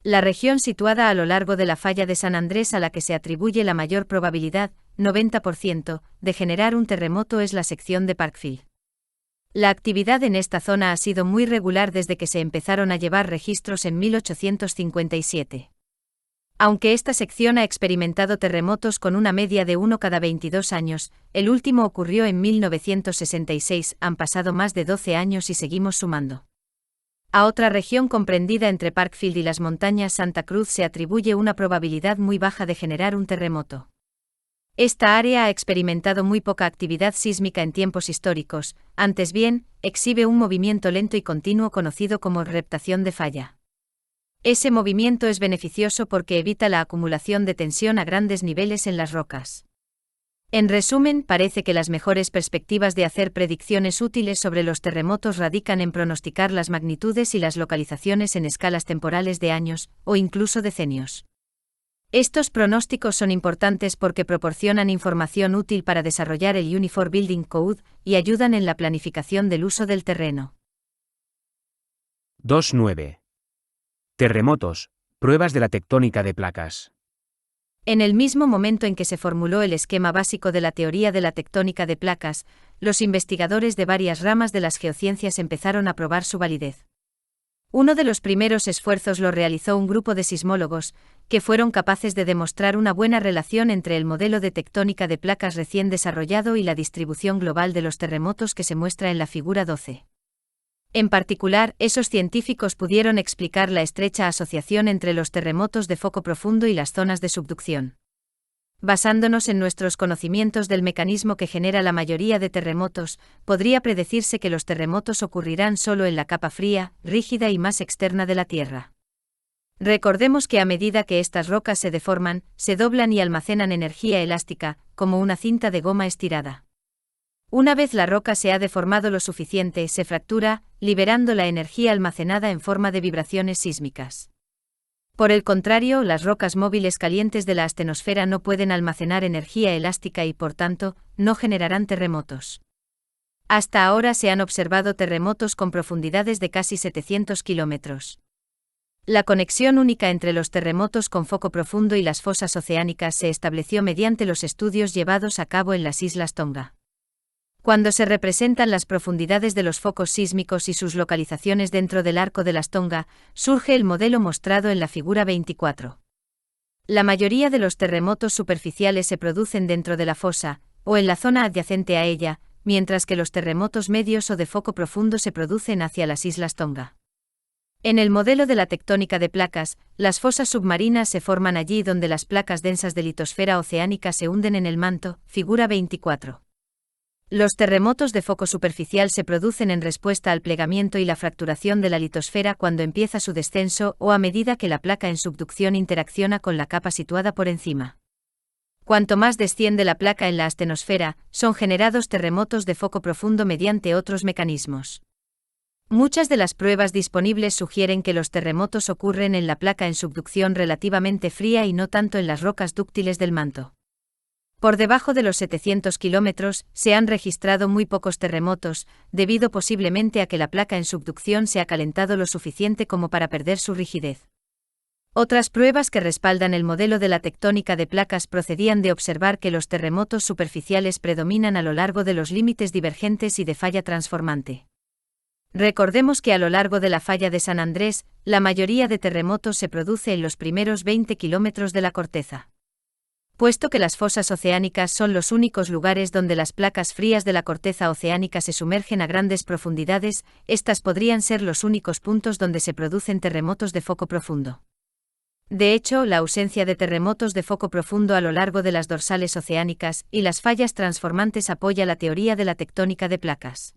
La región situada a lo largo de la falla de San Andrés a la que se atribuye la mayor probabilidad, 90%, de generar un terremoto es la sección de Parkfield. La actividad en esta zona ha sido muy regular desde que se empezaron a llevar registros en 1857. Aunque esta sección ha experimentado terremotos con una media de 1 cada 22 años, el último ocurrió en 1966, han pasado más de 12 años y seguimos sumando. A otra región comprendida entre Parkfield y las montañas Santa Cruz se atribuye una probabilidad muy baja de generar un terremoto. Esta área ha experimentado muy poca actividad sísmica en tiempos históricos, antes bien, exhibe un movimiento lento y continuo conocido como reptación de falla. Ese movimiento es beneficioso porque evita la acumulación de tensión a grandes niveles en las rocas. En resumen, parece que las mejores perspectivas de hacer predicciones útiles sobre los terremotos radican en pronosticar las magnitudes y las localizaciones en escalas temporales de años, o incluso decenios. Estos pronósticos son importantes porque proporcionan información útil para desarrollar el Uniform Building Code y ayudan en la planificación del uso del terreno. 2.9. Terremotos, pruebas de la tectónica de placas. En el mismo momento en que se formuló el esquema básico de la teoría de la tectónica de placas, los investigadores de varias ramas de las geociencias empezaron a probar su validez. Uno de los primeros esfuerzos lo realizó un grupo de sismólogos, que fueron capaces de demostrar una buena relación entre el modelo de tectónica de placas recién desarrollado y la distribución global de los terremotos que se muestra en la figura 12. En particular, esos científicos pudieron explicar la estrecha asociación entre los terremotos de foco profundo y las zonas de subducción. Basándonos en nuestros conocimientos del mecanismo que genera la mayoría de terremotos, podría predecirse que los terremotos ocurrirán solo en la capa fría, rígida y más externa de la Tierra. Recordemos que a medida que estas rocas se deforman, se doblan y almacenan energía elástica, como una cinta de goma estirada. Una vez la roca se ha deformado lo suficiente, se fractura, liberando la energía almacenada en forma de vibraciones sísmicas. Por el contrario, las rocas móviles calientes de la astenosfera no pueden almacenar energía elástica y por tanto, no generarán terremotos. Hasta ahora se han observado terremotos con profundidades de casi 700 kilómetros. La conexión única entre los terremotos con foco profundo y las fosas oceánicas se estableció mediante los estudios llevados a cabo en las Islas Tonga. Cuando se representan las profundidades de los focos sísmicos y sus localizaciones dentro del arco de las Tonga, surge el modelo mostrado en la figura 24. La mayoría de los terremotos superficiales se producen dentro de la fosa, o en la zona adyacente a ella, mientras que los terremotos medios o de foco profundo se producen hacia las Islas Tonga. En el modelo de la tectónica de placas, las fosas submarinas se forman allí donde las placas densas de litosfera oceánica se hunden en el manto, figura 24. Los terremotos de foco superficial se producen en respuesta al plegamiento y la fracturación de la litosfera cuando empieza su descenso o a medida que la placa en subducción interacciona con la capa situada por encima. Cuanto más desciende la placa en la astenosfera, son generados terremotos de foco profundo mediante otros mecanismos. Muchas de las pruebas disponibles sugieren que los terremotos ocurren en la placa en subducción relativamente fría y no tanto en las rocas dúctiles del manto. Por debajo de los 700 kilómetros, se han registrado muy pocos terremotos, debido posiblemente a que la placa en subducción se ha calentado lo suficiente como para perder su rigidez. Otras pruebas que respaldan el modelo de la tectónica de placas procedían de observar que los terremotos superficiales predominan a lo largo de los límites divergentes y de falla transformante. Recordemos que a lo largo de la falla de San Andrés, la mayoría de terremotos se produce en los primeros 20 kilómetros de la corteza. Puesto que las fosas oceánicas son los únicos lugares donde las placas frías de la corteza oceánica se sumergen a grandes profundidades, estas podrían ser los únicos puntos donde se producen terremotos de foco profundo. De hecho, la ausencia de terremotos de foco profundo a lo largo de las dorsales oceánicas y las fallas transformantes apoya la teoría de la tectónica de placas.